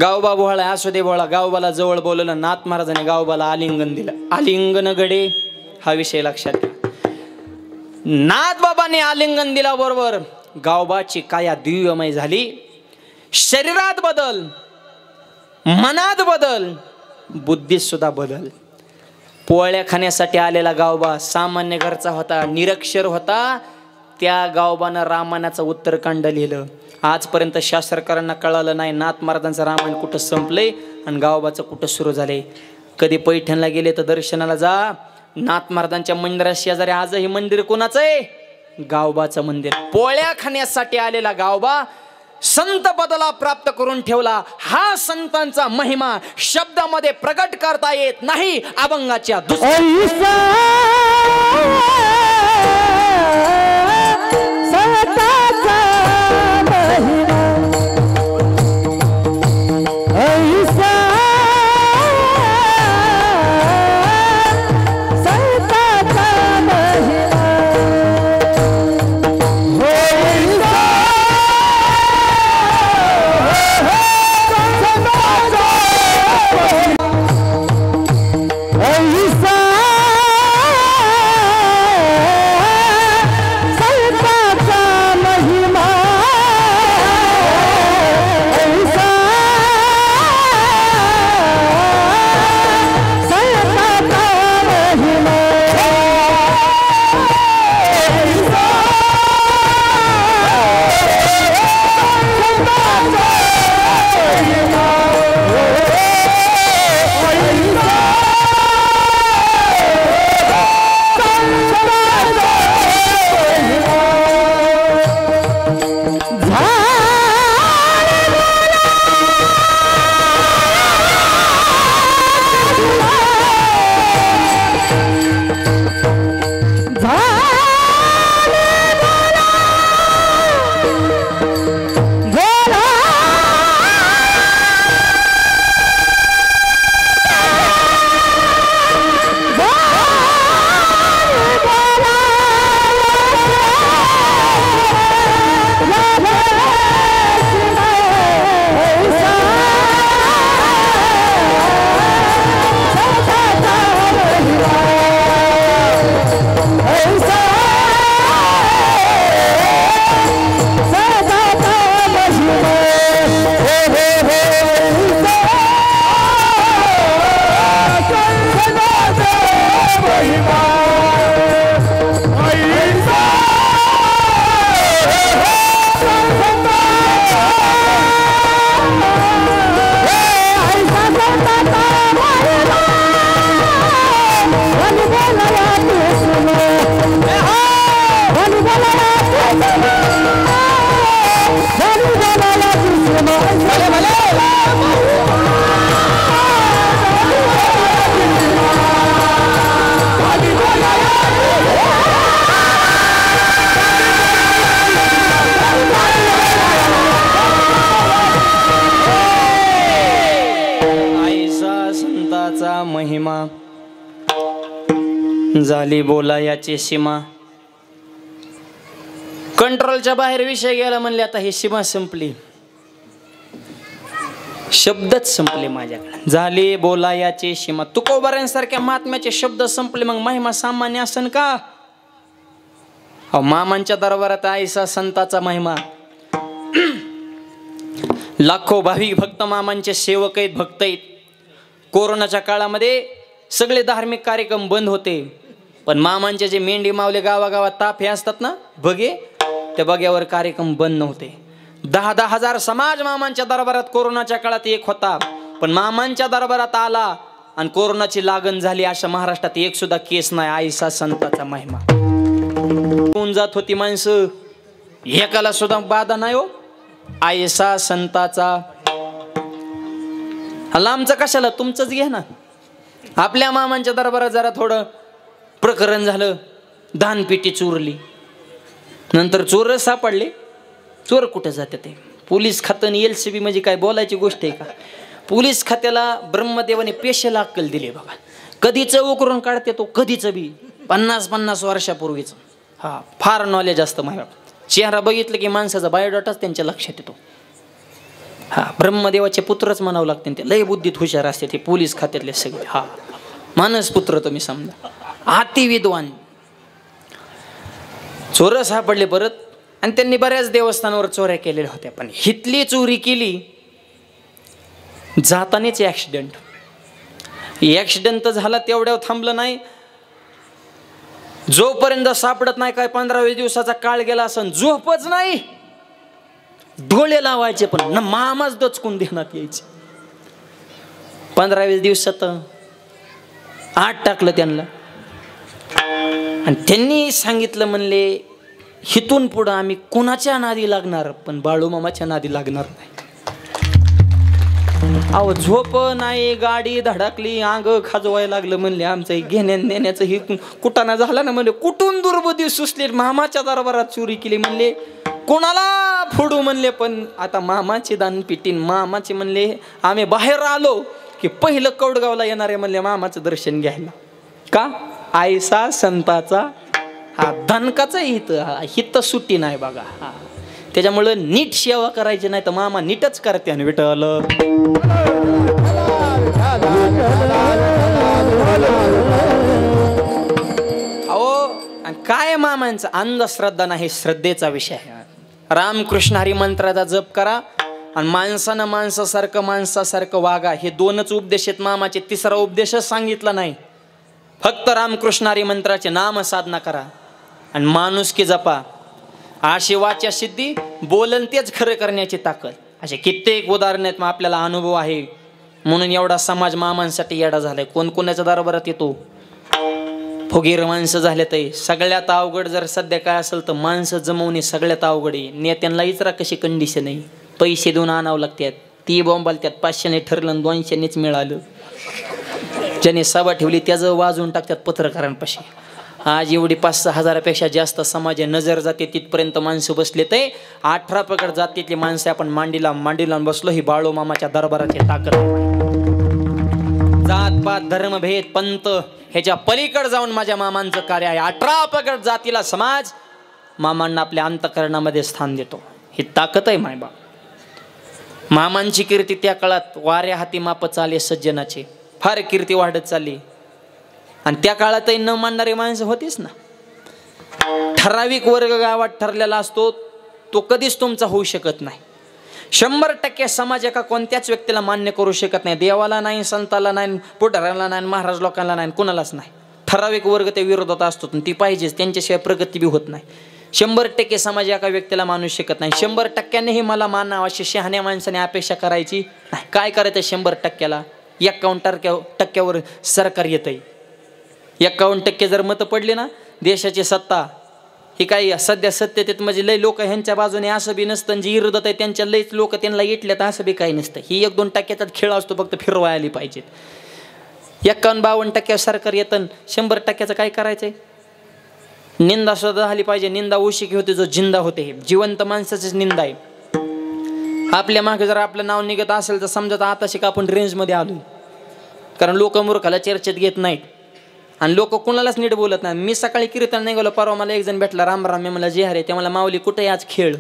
गावबा बोहळा असू दे बोहळा. गावबाला जवळ बोलवलं. नाथ महाराजांनी गावबाला आलिंगन दिलं. आलिंगन गडे हा विषय लक्षात घ्या. नाथ बाबांनी आलिंगन दिल्याबरोबर गावबाची काया दिव्यमय झाली. शरीरात बदल, मनात बदल, बुद्धीत सुद्धा बदल. पोळ्या खाण्यासाठी आलेला गावबा सामान्य घरचा होता, निरक्षर होता. त्या गावबानं रामायणाचं उत्तरकांड लिहिलं. आजपर्यंत शास्त्रकारांना कळालं नाही नाथ महाराजांचं रामायण कुठं संपलंय आणि गावबाचं कुठं सुरू झालंय. कधी पैठणला गेले तर दर्शनाला जा. नाथ महाराजांच्या मंदिरा शेजारी आजही मंदिर कोणाचं आहे? गावबाचं मंदिर. पोळ्या खाण्यासाठी आलेला गावबा संत पदाला प्राप्त करून ठेवला. हा संतांचा महिमा शब्दामध्ये प्रकट करता येत नाही. अभंगाच्या महिमा झाली बोला याची सीमा. कंट्रोलच्या बाहेर विषय गेला म्हणले. आता ही सीमा संपली. शब्दच संपले माझ्याकडे, झाले बोलायाचे सीमा. तुकोबारांसारख्या महात्म्याचे शब्द संपले, मग महिमा सामान्य असन का? मामांच्या दरबारात आयसा संताचा महिमा. लाखो भाविक भक्त मामांचे सेवक आहेत, भक्त आहेत. कोरोनाच्या काळामध्ये सगळे धार्मिक कार्यक्रम बंद होते, पण मामांचे जे मेंढी मावले गावागावात ताप हे असतात ना बघे, त्या बघ्यावर कार्यक्रम बंद नव्हते. 10-10 हजार समाज मामांच्या दरबारात कोरोनाच्या काळात एक होता, पण मामांच्या दरबारात आला आणि कोरोनाची लागण झाली अशा महाराष्ट्रात एक सुद्धा केस नाही. आयसा संताचा महिमा. कोण जात होती माणसं, एकाला सुद्धा बाधा नाही हो. आयसा संताचा. लांबचं कशाला, तुमचंच घ्या ना. आपल्या मामांच्या दरबारात जरा थोडं प्रकरण झालं, दानपेटी चोरली, नंतर चोर सापडले. चोर कुठे जाते ते? पोलीस खातं आणि LCB म्हणजे काय बोलायची गोष्ट आहे का? पोलीस खात्याला ब्रह्मदेवाने पेशेला अक्कल दिली बघा. कधीच उकरून काढते तो, कधीच बी 50-50 वर्षापूर्वीच. हा, फार नॉलेज असतं माझ्या. चेहरा बघितलं की माणसाचा बायोडाटाच त्यांच्या लक्षात येतो. हा, ब्रह्मदेवाचे पुत्रच म्हणावं लागते ते, लय बुद्धीत हुशार असते ते पोलीस खात्यातले सगळे. हा, मानस पुत्र तुम्ही समजा, अति विद्वान. चोर सापडले परत, आणि त्यांनी बऱ्याच देवस्थानावर चोऱ्या केलेल्या होत्या, पण हितली चोरी केली जातानीच ॲक्सिडेंट. ॲक्सिडेंट तर झाला, तेवढ्यावर थांबलं नाही. जोपर्यंत सापडत नाही काय 15-20 दिवसाचा काळ गेला असं, झोपच नाही. डोळे लावायचे पण ना, मामाच दचकून देण्यात यायचे. 15-20 दिवसात आत टाकलं त्यांना, आणि त्यांनी सांगितलं, म्हणले हिथून पुढं आम्ही कोणाच्या नादी लागणार, पण बाळूमामाच्या नादी लागणार नाही. अहो, झोप नाही, गाडी धडकली, अंग खाजवायला लागलं. म्हणले आमचं घेण्या नेण्याचं हे कुटाणा झाला ना. म्हणले कुठून दुर्बुद्धी सुचली, मामाच्या दरबारात चोरी केली. म्हणले कोणाला फोडू म्हणले, पण आता मामाची दानपेटी. मामाचे म्हणले आम्ही बाहेर आलो की पहिलं कौडगावला येणार आहे म्हणले मामाचं दर्शन घ्यायला. का? आयसा संताचा. हा, धनकाचा हित सुट्टी नाही बघा. हा, त्याच्यामुळं नीट सेवा करायची, नाही तर मामा नीटच करते. आणि विठ्ठल अहो, काय मामांचा अंधश्रद्धा नाही, श्रद्धेचा विषय आहे. रामकृष्ण हरी मंत्राचा जप करा आणि माणसानं माणसासारखं वागा. हे 2च उपदेश आहेत मामाचे. तिसरा उपदेशच सांगितला नाही. फक्त रामकृष्ण हरी मंत्राचे नाम साधना करा आणि माणुसकी जपा. अशी वाच्या सिद्धी, बोलन तेच खरं करण्याची ताकद. असे कित्येक उदाहरण आहेत, मग आपल्याला अनुभव आहे. म्हणून एवढा समाज मामांसाठी येडा झालाय. कोण कोणाच्या दरबारात येतो, फुगीर माणसं झाल्यात. सगळ्यात अवघड जर सध्या काय असेल तर माणसं जमवणे सगळ्यात अवघड आहे. नेत्यांना इतरा कशी कंडिशन आहे, पैसे देऊन आणावं लागतात. ती बॉम्बालत्यात 500ने ठरलं 200नेच मिळालं. ज्याने सभा ठेवली त्याचं वाजवून टाकतात पत्रकारांपाशी. आज एवढी 5-6 हजारापेक्षा जास्त समाज आहे, नजर जाते तिथपर्यंत माणसं बसले. ते 18 प्रकार जातीतली माणसं आपण मांडीला बसलो. ही बाळू मामाच्या दरबाराची ताकद. जातपात धर्मभेद पंत ह्याच्या पलीकडे जाऊन माझ्या मामांचं कार्य आहे. 18 प्रकार जातीला समाज मामांना आपल्या अंतःकरणामध्ये स्थान देतो. ही ताकद आहे मायबा. मामांची कीर्ती त्या काळात वाऱ्या हाती माप चाले सज्जनाचे, फार कीर्ती वाढत चालली. आणि त्या काळातही न मानणारे माणसं होतीच ना. ठराविक वर्ग गावात ठरलेला असतो, तो कधीच तुमचा होऊ शकत नाही. 100% समाज एका कोणत्याच व्यक्तीला मान्य करू शकत नाही. देवाला नाही, संताला नाही, पुढाऱ्याला नाही, महाराज लोकांना नाही, कुणालाच नाही. ठराविक वर्ग त्या विरोधात असतो, ती पाहिजेच, त्यांच्याशिवाय प्रगती बी होत नाही. 100% समाज एका व्यक्तीला मानू शकत नाही. 100%नेही मला मानावं अशी शहाण्या माणसाने अपेक्षा करायची नाही. काय करायचं 100%ला? 51% सरकार येतंय. 51% जर मतं पडली ना, देशाची सत्ता ही काही सध्या सत्तेत म्हणजे लय लोक ह्यांच्या बाजूने असं बी नसतं. जी विरोधात आहे त्यांच्या लयच लोक त्यांना येटल्यात असं बी काही नसतं. ही 1-2%चा खेळ असतो, फक्त फिरवाय आली पाहिजेत. 51-52% सरकार येतं, 100%चं काय करायचंय? निंदा सुद्धा झाली पाहिजे. निंदा उशिकी होते जो जिंदा होते, हे जिवंत माणसाचीच निंदा आहे. आपल्या मागे जर आपलं नाव निघत असेल तर समजा आता शिक आपण रेंजमध्ये आलो, कारण लोक मूर्खाला चर्चेत घेत नाहीत आणि लोक कुणालाच नीट बोलत नाही. मी सकाळी कीर्तन नाही गेलो, परवा मला एक जण भेटला, राम राम. मी मला जे हरे, ते मला माऊली कुठे आज खेळ.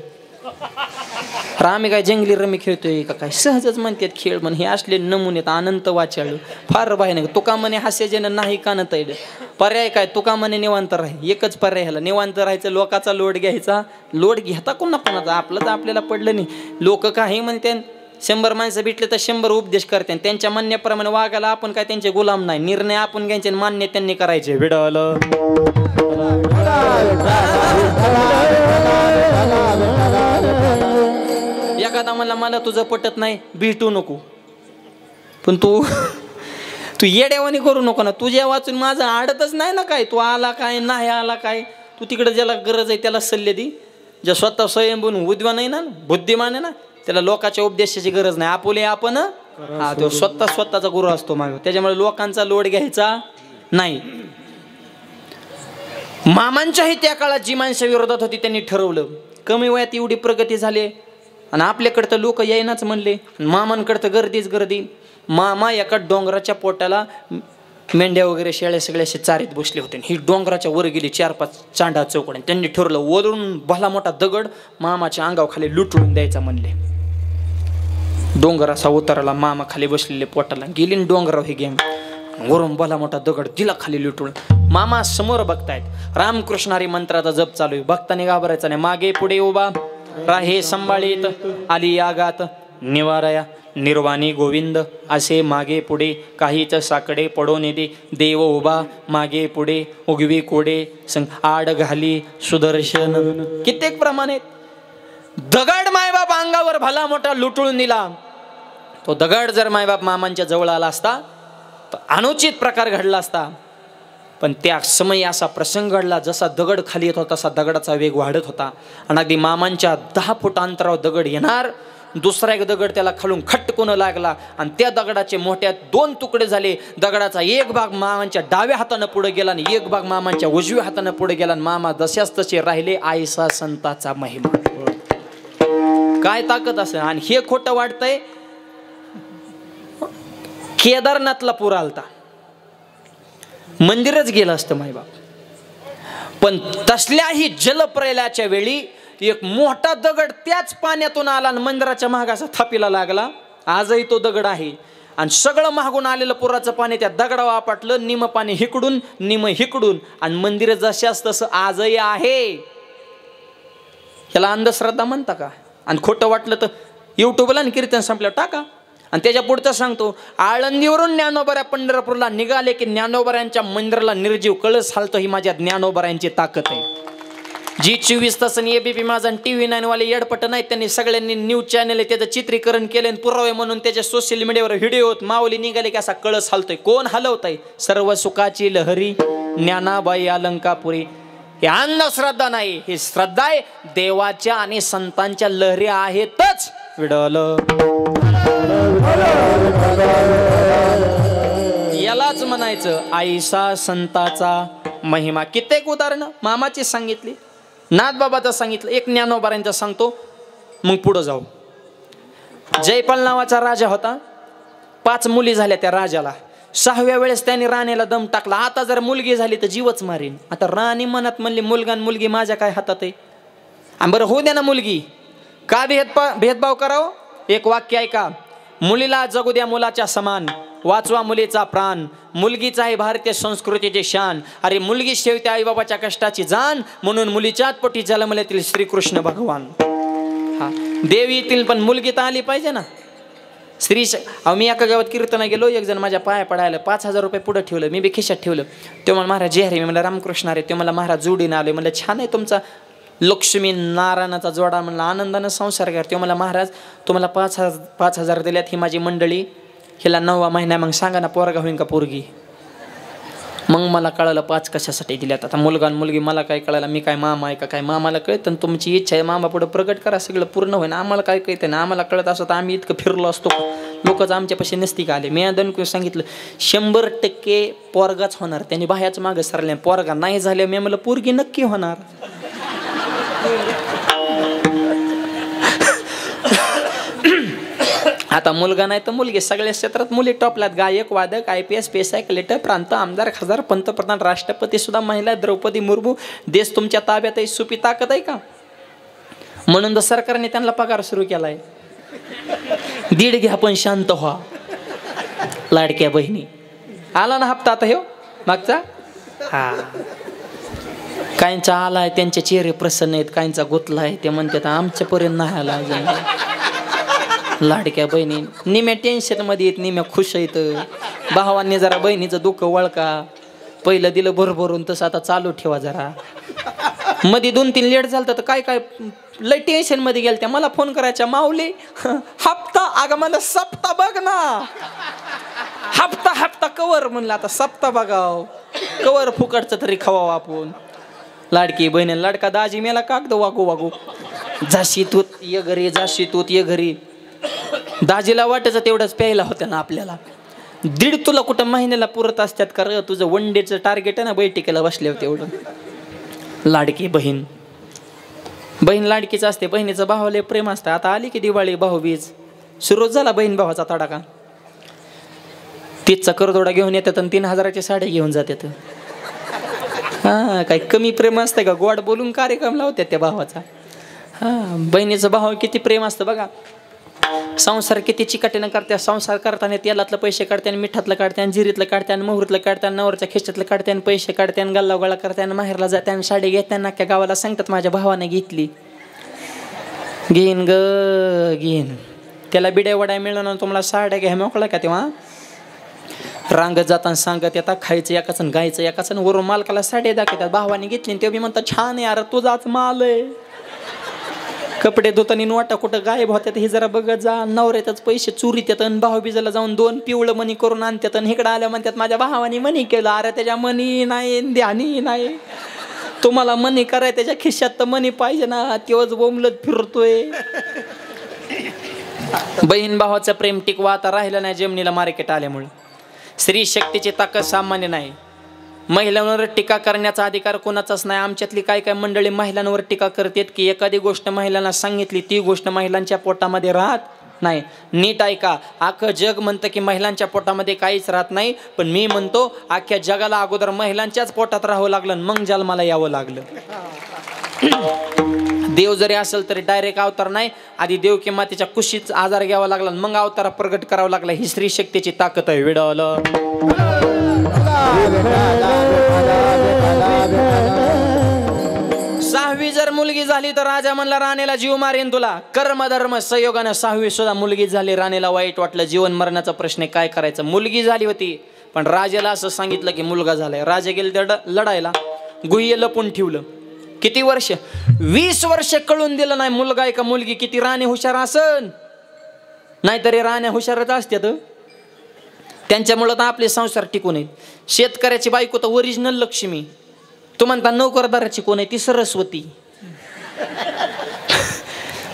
आम्ही काय जंगली रमी खेळतोय का काय, सहजच म्हणतात खेळ म्हण. हे असले नमुनेत अनंत वाचाळ फार बाहेर. तुका म्हणे हास्यजन नाही कानत येईल. पर्याय काय, तुका म्हणे निवांत राही. एकच पर्याय ह्याला, निवांत राहायचं. लोकाचा लोट घ्यायचा. लोट घेता कोणा कोणाचा, आपलं तर आपल्याला पडलं नाही. लोक काही म्हणते, 100 माणसं भेटले तर 100 उपदेश करते. त्यांच्या म्हणण्याप्रमाणे वागायला आपण काय त्यांचे गुलाम नाही. निर्णय आपण घ्यायचे, मान्य त्यांनी करायचे. विडल एखादा म्हणला मला तुझं पटत नाही, भेटू नको. पण तू येड्यावानी करू नको ना. तुझ्या वाचून माझं आडतच नाही ना काय. तू आला काय नाही आला काय, तू तिकडे ज्याला गरज आहे त्याला सल्ले दे. ज्या स्वतः स्वयंभून उद्वान नाही ना, बुद्धिमान आहे ना, त्याला लोकांच्या उपदेशाची गरज नाही. आपुले आपण हा तो स्वतःचा गुरु असतो मागे. त्याच्यामुळे लोकांचा लोड घ्यायचा नाही. मामांच्याही त्या काळात जी माणसं विरोधात होती त्यांनी ठरवलं, कमी वयात एवढी प्रगती झाली आणि आपल्याकडे तर लोक येईनाच म्हणले. मामांकडे तर गर्दीच गर्दी. मामा एका डोंगराच्या पोटाला मेंढ्या वगैरे शेळ्या सगळ्याशी चारीत बसले होते. ही डोंगराच्या वर गेली 4-5 चांडा चौकडे. त्यांनी ठरवलं वरून भला मोठा दगड मामाच्या अंगाखाली लुटळून द्यायचा म्हणले. डोंगर असा उतरला, मामा खाली बसलेले पोटाला. गेली डोंगराव ही गेम, वरून भला मोठा दगड दिला खाली लुटून. मामा समोर बघतायत, रामकृष्ण हरी मंत्राचा जप चालू आहे. भक्ताने घाबरायचा नाही. मागे पुढे उभा राहे संभाळीत, आली आगात निवारया निर्वाणी गोविंद. असे मागे पुढे काहीच साकडे पडो दे. देव उभा मागे पुढे उगवी कोडे आड घाली सुदर्शन. कित्येक प्रमाणे दगड मायबाप अंगावर भला मोठा लुटळून दिला. तो दगड जर मायबाप मामांच्या जवळ आला असता तर अनुचित प्रकार घडला असता. पण त्या समयी असा प्रसंग घडला, जसा दगड खाली येत होता तसा दगडाचा वेग वाढत होता. आणि अगदी मामांच्या 10 फूट अंतरावर दगड येणार, दुसरा एक दगड त्याला खालून खटकून लागला आणि त्या दगडाचे मोठ्या 2 तुकडे झाले. दगडाचा एक भाग मामांच्या डाव्या हातानं पुढे गेला आणि एक भाग मामांच्या उजव्या हातानं पुढे गेला. मामा जशाच तसे राहिले. आयसा संताचा महिमा. काय ताकद असेल. आणि हे खोटं वाटतंय, केदारनाथला पूर आलता, मंदिरच गेलं असतं मायबाप. पण तसल्याही जलप्रलयाच्या वेळी एक मोठा दगड त्याच पाण्यातून आला आणि मंदिराच्या महागाचा थापीला लागला. आजही तो दगड आहे. आणि सगळं मागून आलेलं पुराचं पाणी त्या दगडावर आपटलं. निम पाणी हिकडून निम हिकडून. आणि मंदिर जशाच तसं आजही आहे. ह्याला अंधश्रद्धा म्हणता का? आणि खोटं वाटलं तर युट्यूबला कीर्तन संपल्यावर टाका. आणि त्याच्या पुढचं सांगतो, आळंदीवरून ज्ञानोबऱ्या पंढरपूरला निघाले की ज्ञानोबऱ्यांच्या मंदिराला निर्जीव कळस हालतो. ही माझ्या ज्ञानोबऱ्यांची ताकद आहे. जी 24 तासांनी एबीपी माझा TV9 वाले येडपट नाहीत, त्यांनी सगळ्यांनी न्यूज चॅनल आहे त्याचं चित्रीकरण केलं आणि पुरावे म्हणून त्याच्या सोशल मीडियावर व्हिडिओ. माऊली निघाले की असा कळस हलतोय. कोण हलवतंय? सर्व सुखाची लहरी ज्ञानाबाई अलंकापुरी. हे अंधश्रद्धा नाही, ही श्रद्धा आहे. देवाच्या आणि संतांच्या लहरी आहेतच. विडल यालाच म्हणायचं आईसा संताचा महिमा. कित्येक उदाहरणं मामाची सांगितली, नाथबाबाचं सांगितलं, एक ज्ञानोबारांचं सांगतो, मग पुढं जाऊ. जयपाल नावाचा राजा होता. 5 मुली झाल्या त्या राजाला. 6व्या वेळेस त्याने राणीला दम टाकला. आता जर मुलगी झाली तर जीवच मारीन. आता राणी मनात म्हणली, मुलगा आणि मुलगी माझ्या काय हातात आहे. आणि बरं होऊ द्या ना मुलगी, का भेदभाव करावं. एक वाक्य ऐका, मुलीला जगू द्या मुलाच्या समान, वाचवा मुलीचा प्राण, मुलगीचा आहे भारतीय संस्कृतीची शान. अरे मुलगी शेवटी आई बाबाच्या कष्टाची जाण, म्हणून मुलीच्याच पोटी जन्मलेतील श्रीकृष्ण भगवान. हा देवी येतील पण मुलगी तर आली पाहिजे ना. मी एका गावात कीर्तना गेलो. एक जण माझ्या पाया पडायला 5,000 रुपये पुढे ठेवलं. मी बी खिशात ठेवलं. ते मला महाराज जे हरे. मी मला रामकृष्ण हरे. ते मला महाराज जोडीने आले. म्हणलं छान आहे तुमचा लक्ष्मी नारायणाचा जोडा. म्हणलं आनंदानं संसार करते. मला महाराज तुम्हाला 5,000 दिल्यात, ही माझी मंडळी, हिला 9वा महिना, मग सांगा ना पोरगा होईन का पोरगी. मग मला कळालं 5 कशासाठी दिल्यात. आता मुलगा आणि मुलगी मला काय कळालं, मी काय मामा आहे का काय. मामाला कळतं ना तुमची इच्छा आहे, मामा पुढे प्रगट करा, सगळं पूर्ण होईन. आम्हाला काय कळतं ना, आम्हाला कळत असं तर आम्ही इतकं फिरलो असतो. लोकच आमच्यापाशी नसती का आले. मी दणकून सांगितलं 100% पोरगाच होणार. त्यांनी बाह्याच मागं सरले. पोरगा नाही झाले. मी म्हणलं पोरगी नक्की होणार. आता मुलगा नाही तर मुलगी. सगळ्या क्षेत्रात मुली टॉपलात. गायक, वादक, IPS, PSI, कलेक्टर, प्रांत, आमदार, खासदार, पंतप्रधान, राष्ट्रपती सुद्धा महिला. द्रौपदी मुर्मू. देश तुमच्या ताब्यात आहे. सुपी ताकद आहे का? म्हणून तर सरकारने त्यांना पगार सुरू केलाय. 1.5 घ्या पण शांत व्हा. लाडक्या बहिणी आला ना हप्ता आता ह्यो मागचा. हा काहींचा आलाय, त्यांचे चेहरे प्रसन्न आहेत, काहींचा गुतलाय, ते म्हणतात आमच्यापर्यंत नाही आला अजून. लाडक्या बहिणी निम्या टेन्शन मध्ये आहेत, निम्या खुश आहेत. भावांनी जरा बहिणीचं दुःख वळका. पहिलं दिलं भरभरून, तसं आता चालू ठेवा जरा. मध्ये 2-3 लेट झालं तर काय काय लय टेन्शन मध्ये गेल. त्या मला फोन करायच्या, माऊली हप्ता. अगं मला सप्ता बघ ना. हप्ता कवर म्हणलं, आता सप्ता बघाव कवर फुकटचं तरी खावावं आपण. लाडकी बहिणी लाडका दाजी मेला कागद वागू जाशी तूत ये घरी, जाशी तूत ये घरी. दाजीला वाटायचं तेवढंच प्यायला होतं ना आपल्याला. 1.5 तुला कुठं महिन्याला पुरत असतात का र? तुझं 1 डेचं टार्गेट आहे ना, बैठकीला बसले होते एवढं. लाडकी बहीण लाडकीच असते. बहिणीचं भावाला प्रेम असतं. आता आली की दिवाळी, भाऊबीज सुरू झाला बहीण भावाचा तडाखा. 30चा करदोडा घेऊन येतात आणि 3000ची साड्या घेऊन जातात. हा काही कमी प्रेम असतं का? गोड बोलून कार्यक्रम लावतात त्या भावाचा. हा बहिणीचं भाव किती प्रेम असतं बघा. संसार किती चिकाटीनं करते. संसार करताना तेलातलं पैसे काढते, मिठातलं काढते, जिरीतलं काढते, मोहरीतलं काढते, नवरच्या खिशातलं काढते, पैसे काढते, गल्लागोळा करते, माहेरला जाते, साडी घेते, अख्ख्या गावाला सांगतात माझ्या भावाने घेतली. घेईन ग घेईन. त्याला बिड्या वड्या मिळणार, तुम्हाला साड्या घ्या मोकळा का? तेव्हा रांगत जाताना सांगत येतात, खायचं एकाच गायचं एकाच, वरून मालकाला साडी दाखवतात. भावाने घेतली ते बी म्हणतात छान यार, तुझाच माल आहे. कपडे धुताना वाटा कुठं गायब होत्यात हे जरा बघत जा. नवऱ्यातच पैसे चोरीत येतात, भाऊबीजाला जाऊन 2 पिवळं मणी करून आणतात, इकडं आल्या म्हणतात माझ्या भावाने मणी केलं. अरे त्याच्या मणी नाही, ध्यानी नाही. तुम्हाला मणी कराय त्याच्या खिशात तर मणी पाहिजे ना, तेव्हाच बोंबलत फिरतोय. बहीण भावाचं प्रेम टिकवा आता राहिलं नाही जमिनीला मार्केट आल्यामुळे. स्त्री शक्तीची ताकद सामान्य नाही. महिलांवर टीका करण्याचा अधिकार कोणाचाच नाही. आमच्यातली काय काय मंडळी महिलांवर टीका करतात की एखादी गोष्ट महिलांना सांगितली ती गोष्ट महिलांच्या पोटामध्ये राहत नाही. नीट ऐका, अख्खं जग म्हणतं की महिलांच्या पोटामध्ये काहीच राहत नाही, पण मी म्हणतो अख्ख्या जगाला अगोदर महिलांच्याच पोटात राहावं लागलं, मग जन्माला यावं लागलं. देव जरी असेल तरी डायरेक्ट अवतार नाही, आधी देव किंवा तिच्या कुशीच आजार घ्यावा लागला, मग अवतार प्रगट करावा लागला. ही स्त्री शक्तीची ताकद आहे. विडावलं 6वी जर मुलगी झाली तर राजा म्हणला राणीला जीव मारेन तुला. कर्मधर्म संयोगानं 6वी सुद्धा मुलगी झाली. राणीला वाईट वाटलं, जीवन मरणाचा प्रश्न काय करायचं. मुलगी झाली होती पण राजाला असं सांगितलं की मुलगा झालाय. राजा गेले लढायला, गुह्य लपून ठेवलं. किती वर्ष? 20 वर्ष कळून दिलं नाही मुलगा आहे का मुलगी. किती राणी हुशार असन, नाहीतरी राण्या हुशारच असतात. त्यांच्यामुळं तर आपले संसार टिकून आहेत. शेतकऱ्याची बायको तर ओरिजिनल लक्ष्मी. तू म्हणता नोकरदाराची कोण आहे? ती सरस्वती.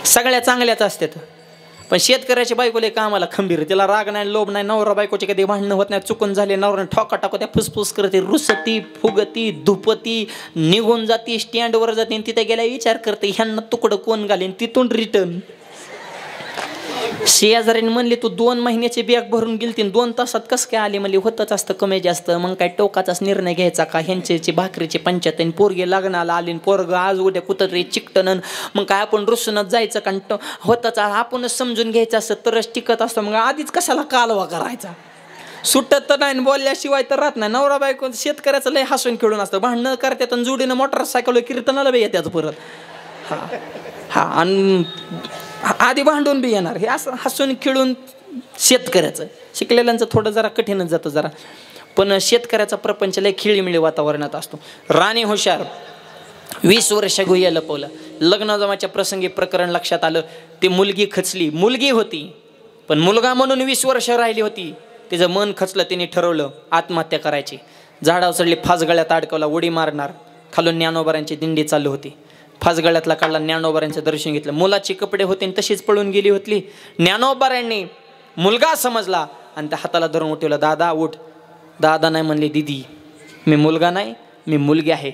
सगळ्या चांगल्याच असतात, पण शेतकऱ्याची बायको लय कामाला खंबीर. तिला राग नाही, लोभ नाही. नवरा बायकोची कधी भांडणं होत नाही. चुकून झाले नवऱ्याने ठोका टाकू त्या फुसफुस करते, रुसती, फुगती, धुपती, निघून जाती, स्टँडवर जाते, तिथे गेल्या विचार करते ह्यांना तुकडं कोण घालेन. तिथून रिटर्न शेजारीने म्हणले तू 2 महिन्याची बॅग भरून गेलती, 2 तासात कसं काय आली? म्हणली होतच असतं कमी जास्त. मग काय टोकाचाच निर्णय घ्यायचा का? ह्यांची भाकरीची पंचायत, पोरगे लग्नाला आली, पोरग आज उद्या कुठं चिकटन, मग काय आपण रुसूनच जायचं का? होतच आपणच समजून घ्यायचं असतं तरच टिकत असतं. मग आधीच कशाला कालवा करायचा? सुटत तर नाही, बोलल्याशिवाय तर राहत नाही. नवरा बायको शेतकऱ्याचं लय हसून खेळून असतं. भांडणं करतात आणि जोडीनं मोटरसायकल कीर्तनाला बी येतात परत. हा आणि आधी भांडून बी येणार. हे असं हसून खेळून शेतकऱ्याचं. शिकलेल्यांचं थोडं जरा कठीणच जातं जरा, पण शेतकऱ्याचा प्रपंच लय खिळीमिळी वातावरणात असतो. राणी हुशार 20 वर्ष गुह्य लपवलं. लग्न जमाच्या प्रसंगी प्रकरण लक्षात आलं. ती मुलगी खचली. मुलगी होती पण मुलगा म्हणून 20 वर्ष राहिली होती. तिचं मन खचलं. तिने ठरवलं आत्महत्या करायची. झाडावर चढली, फास गळ्यात अडकवला, उडी मारणार. खालून ज्ञानोबारांची दिंडी चालू होती. फास गळ्यातला काढला, ज्ञानोबारांचं दर्शन घेतलं. मुलाची कपडे होते तशीच पळून गेली होती. ज्ञानोबारांनी मुलगा समजला आणि त्या हाताला धरून उठवलं. दादा उठ. दादा नाही म्हणले, दिदी मी मुलगा नाही, मी मुलगी आहे.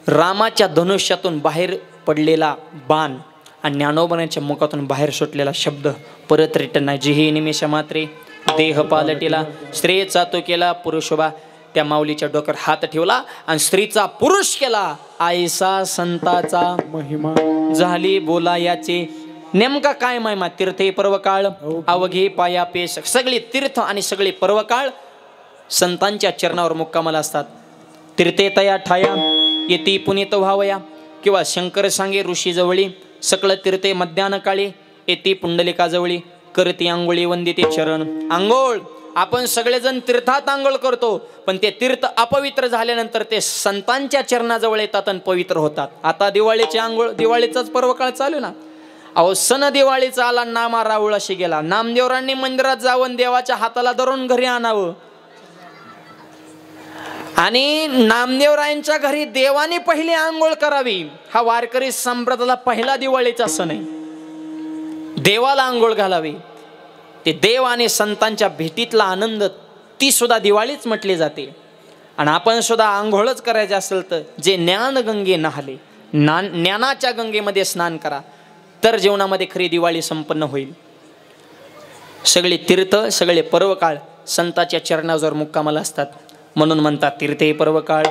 रामाच्या धनुष्यातून बाहेर पडलेला बाण आणि ज्ञानोबारांच्या मुखातून बाहेर सुटलेला शब्द परत रिटर्न नाही. जिही निमेष मात्रे देह पालटीला, स्त्रीचा तो केला पुरुष उभा. त्या माऊलीच्या डोक्यावर हात ठेवला आणि स्त्रीचा पुरुष केला. आयसा संताचा महिमा झाली बोला याचे नेमका काय महिमा तीर्थे पर्वकाळ अवघे पाया पेश सगळी तीर्थ आणि सगळी पर्वकाळ संतांच्या चरणावर मुक्कामाला असतात. तीर्थे तया ठाया येती पुनीत व्हावया किंवा शंकर सांगे ऋषी जवळी सकळ तीर्थे मध्यान काळी येती पुंडलिका जवळी करती आंघोळी वंदिते चरण. आंघोळ आपण सगळेजण तीर्थात आंघोळ करतो पण ते तीर्थ अपवित्र झाल्यानंतर ते संतांच्या चरणाजवळ येतात आणि पवित्र होतात. आता दिवाळीची आंघोळ दिवाळीचाच पर्वकाळ चालू ना. अहो सण दिवाळीचा आला नामा राऊळ अशी गेला. नामदेवरांनी मंदिरात जाऊन देवाच्या हाताला धरून घरी आणावं आणि नामदेवरायांच्या घरी देवाने पहिली आंघोळ करावी. हा वारकरी संप्रदायाला पहिला दिवाळीचा सण आहे. देवाला आंघोळ घालावी. ते देव आणि संतांच्या भेटीतला आनंद ती सुद्धा दिवाळीच म्हटली जाते. आणि आपण सुद्धा आंघोळच करायचे असेल तर जे ज्ञान गंगे नहाले ज्ञानाच्या गंगेमध्ये स्नान करा तर जीवनामध्ये खरी दिवाळी संपन्न होईल. सगळे तीर्थ सगळे पर्वकाळ संताच्या चरणावर मुक्कामाला असतात म्हणून म्हणतात तीर्थे पर्वकाळ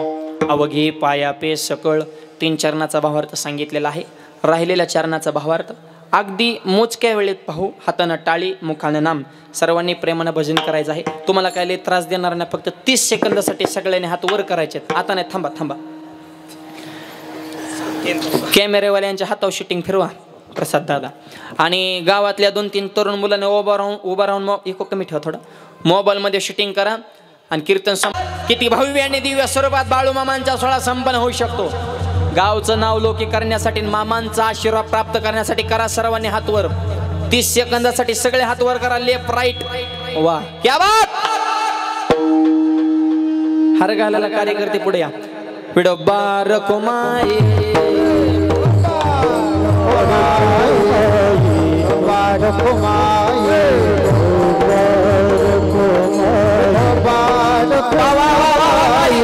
अवघे पाया पे सकळ. 3 चरणाचा भावार्थ सांगितलेला आहे. राहिलेल्या चरणाचा भावार्थ अगदी मोजक्या वेळेत पाहू. हातानं टाळी मुखानं नाम. सर्वांनी प्रेमानं भजन करायचं आहे. तुम्हाला काय त्रास देणार नाही. फक्त 30 सेकंदासाठी सगळ्यांनी हात वर करायचे. आता नाही थांबा थांबा. कॅमेरेवाल्यांच्या हातावर शूटिंग फिरवा प्रसाद दादा. आणि गावातल्या 2-3 तरुण मुलांनी उभा राहून इको कमी ठेवा थोडं. मोबाईलमध्ये शूटिंग करा आणि कीर्तन किती भव्य आणि दिव्य स्वरूपात बाळूमामांचा सोहळा संपन्न होऊ शकतो. गावचं नाव लौकिक करण्यासाठी मामांचा आशीर्वाद प्राप्त करण्यासाठी करा सर्वांनी हात वर. 30 सेकंदासाठी सगळे हात वर करा. Left right. वा क्या बात. हर घालायला कार्यकर्ते पुढे या. विडो बारको माये बारको माये बारको माये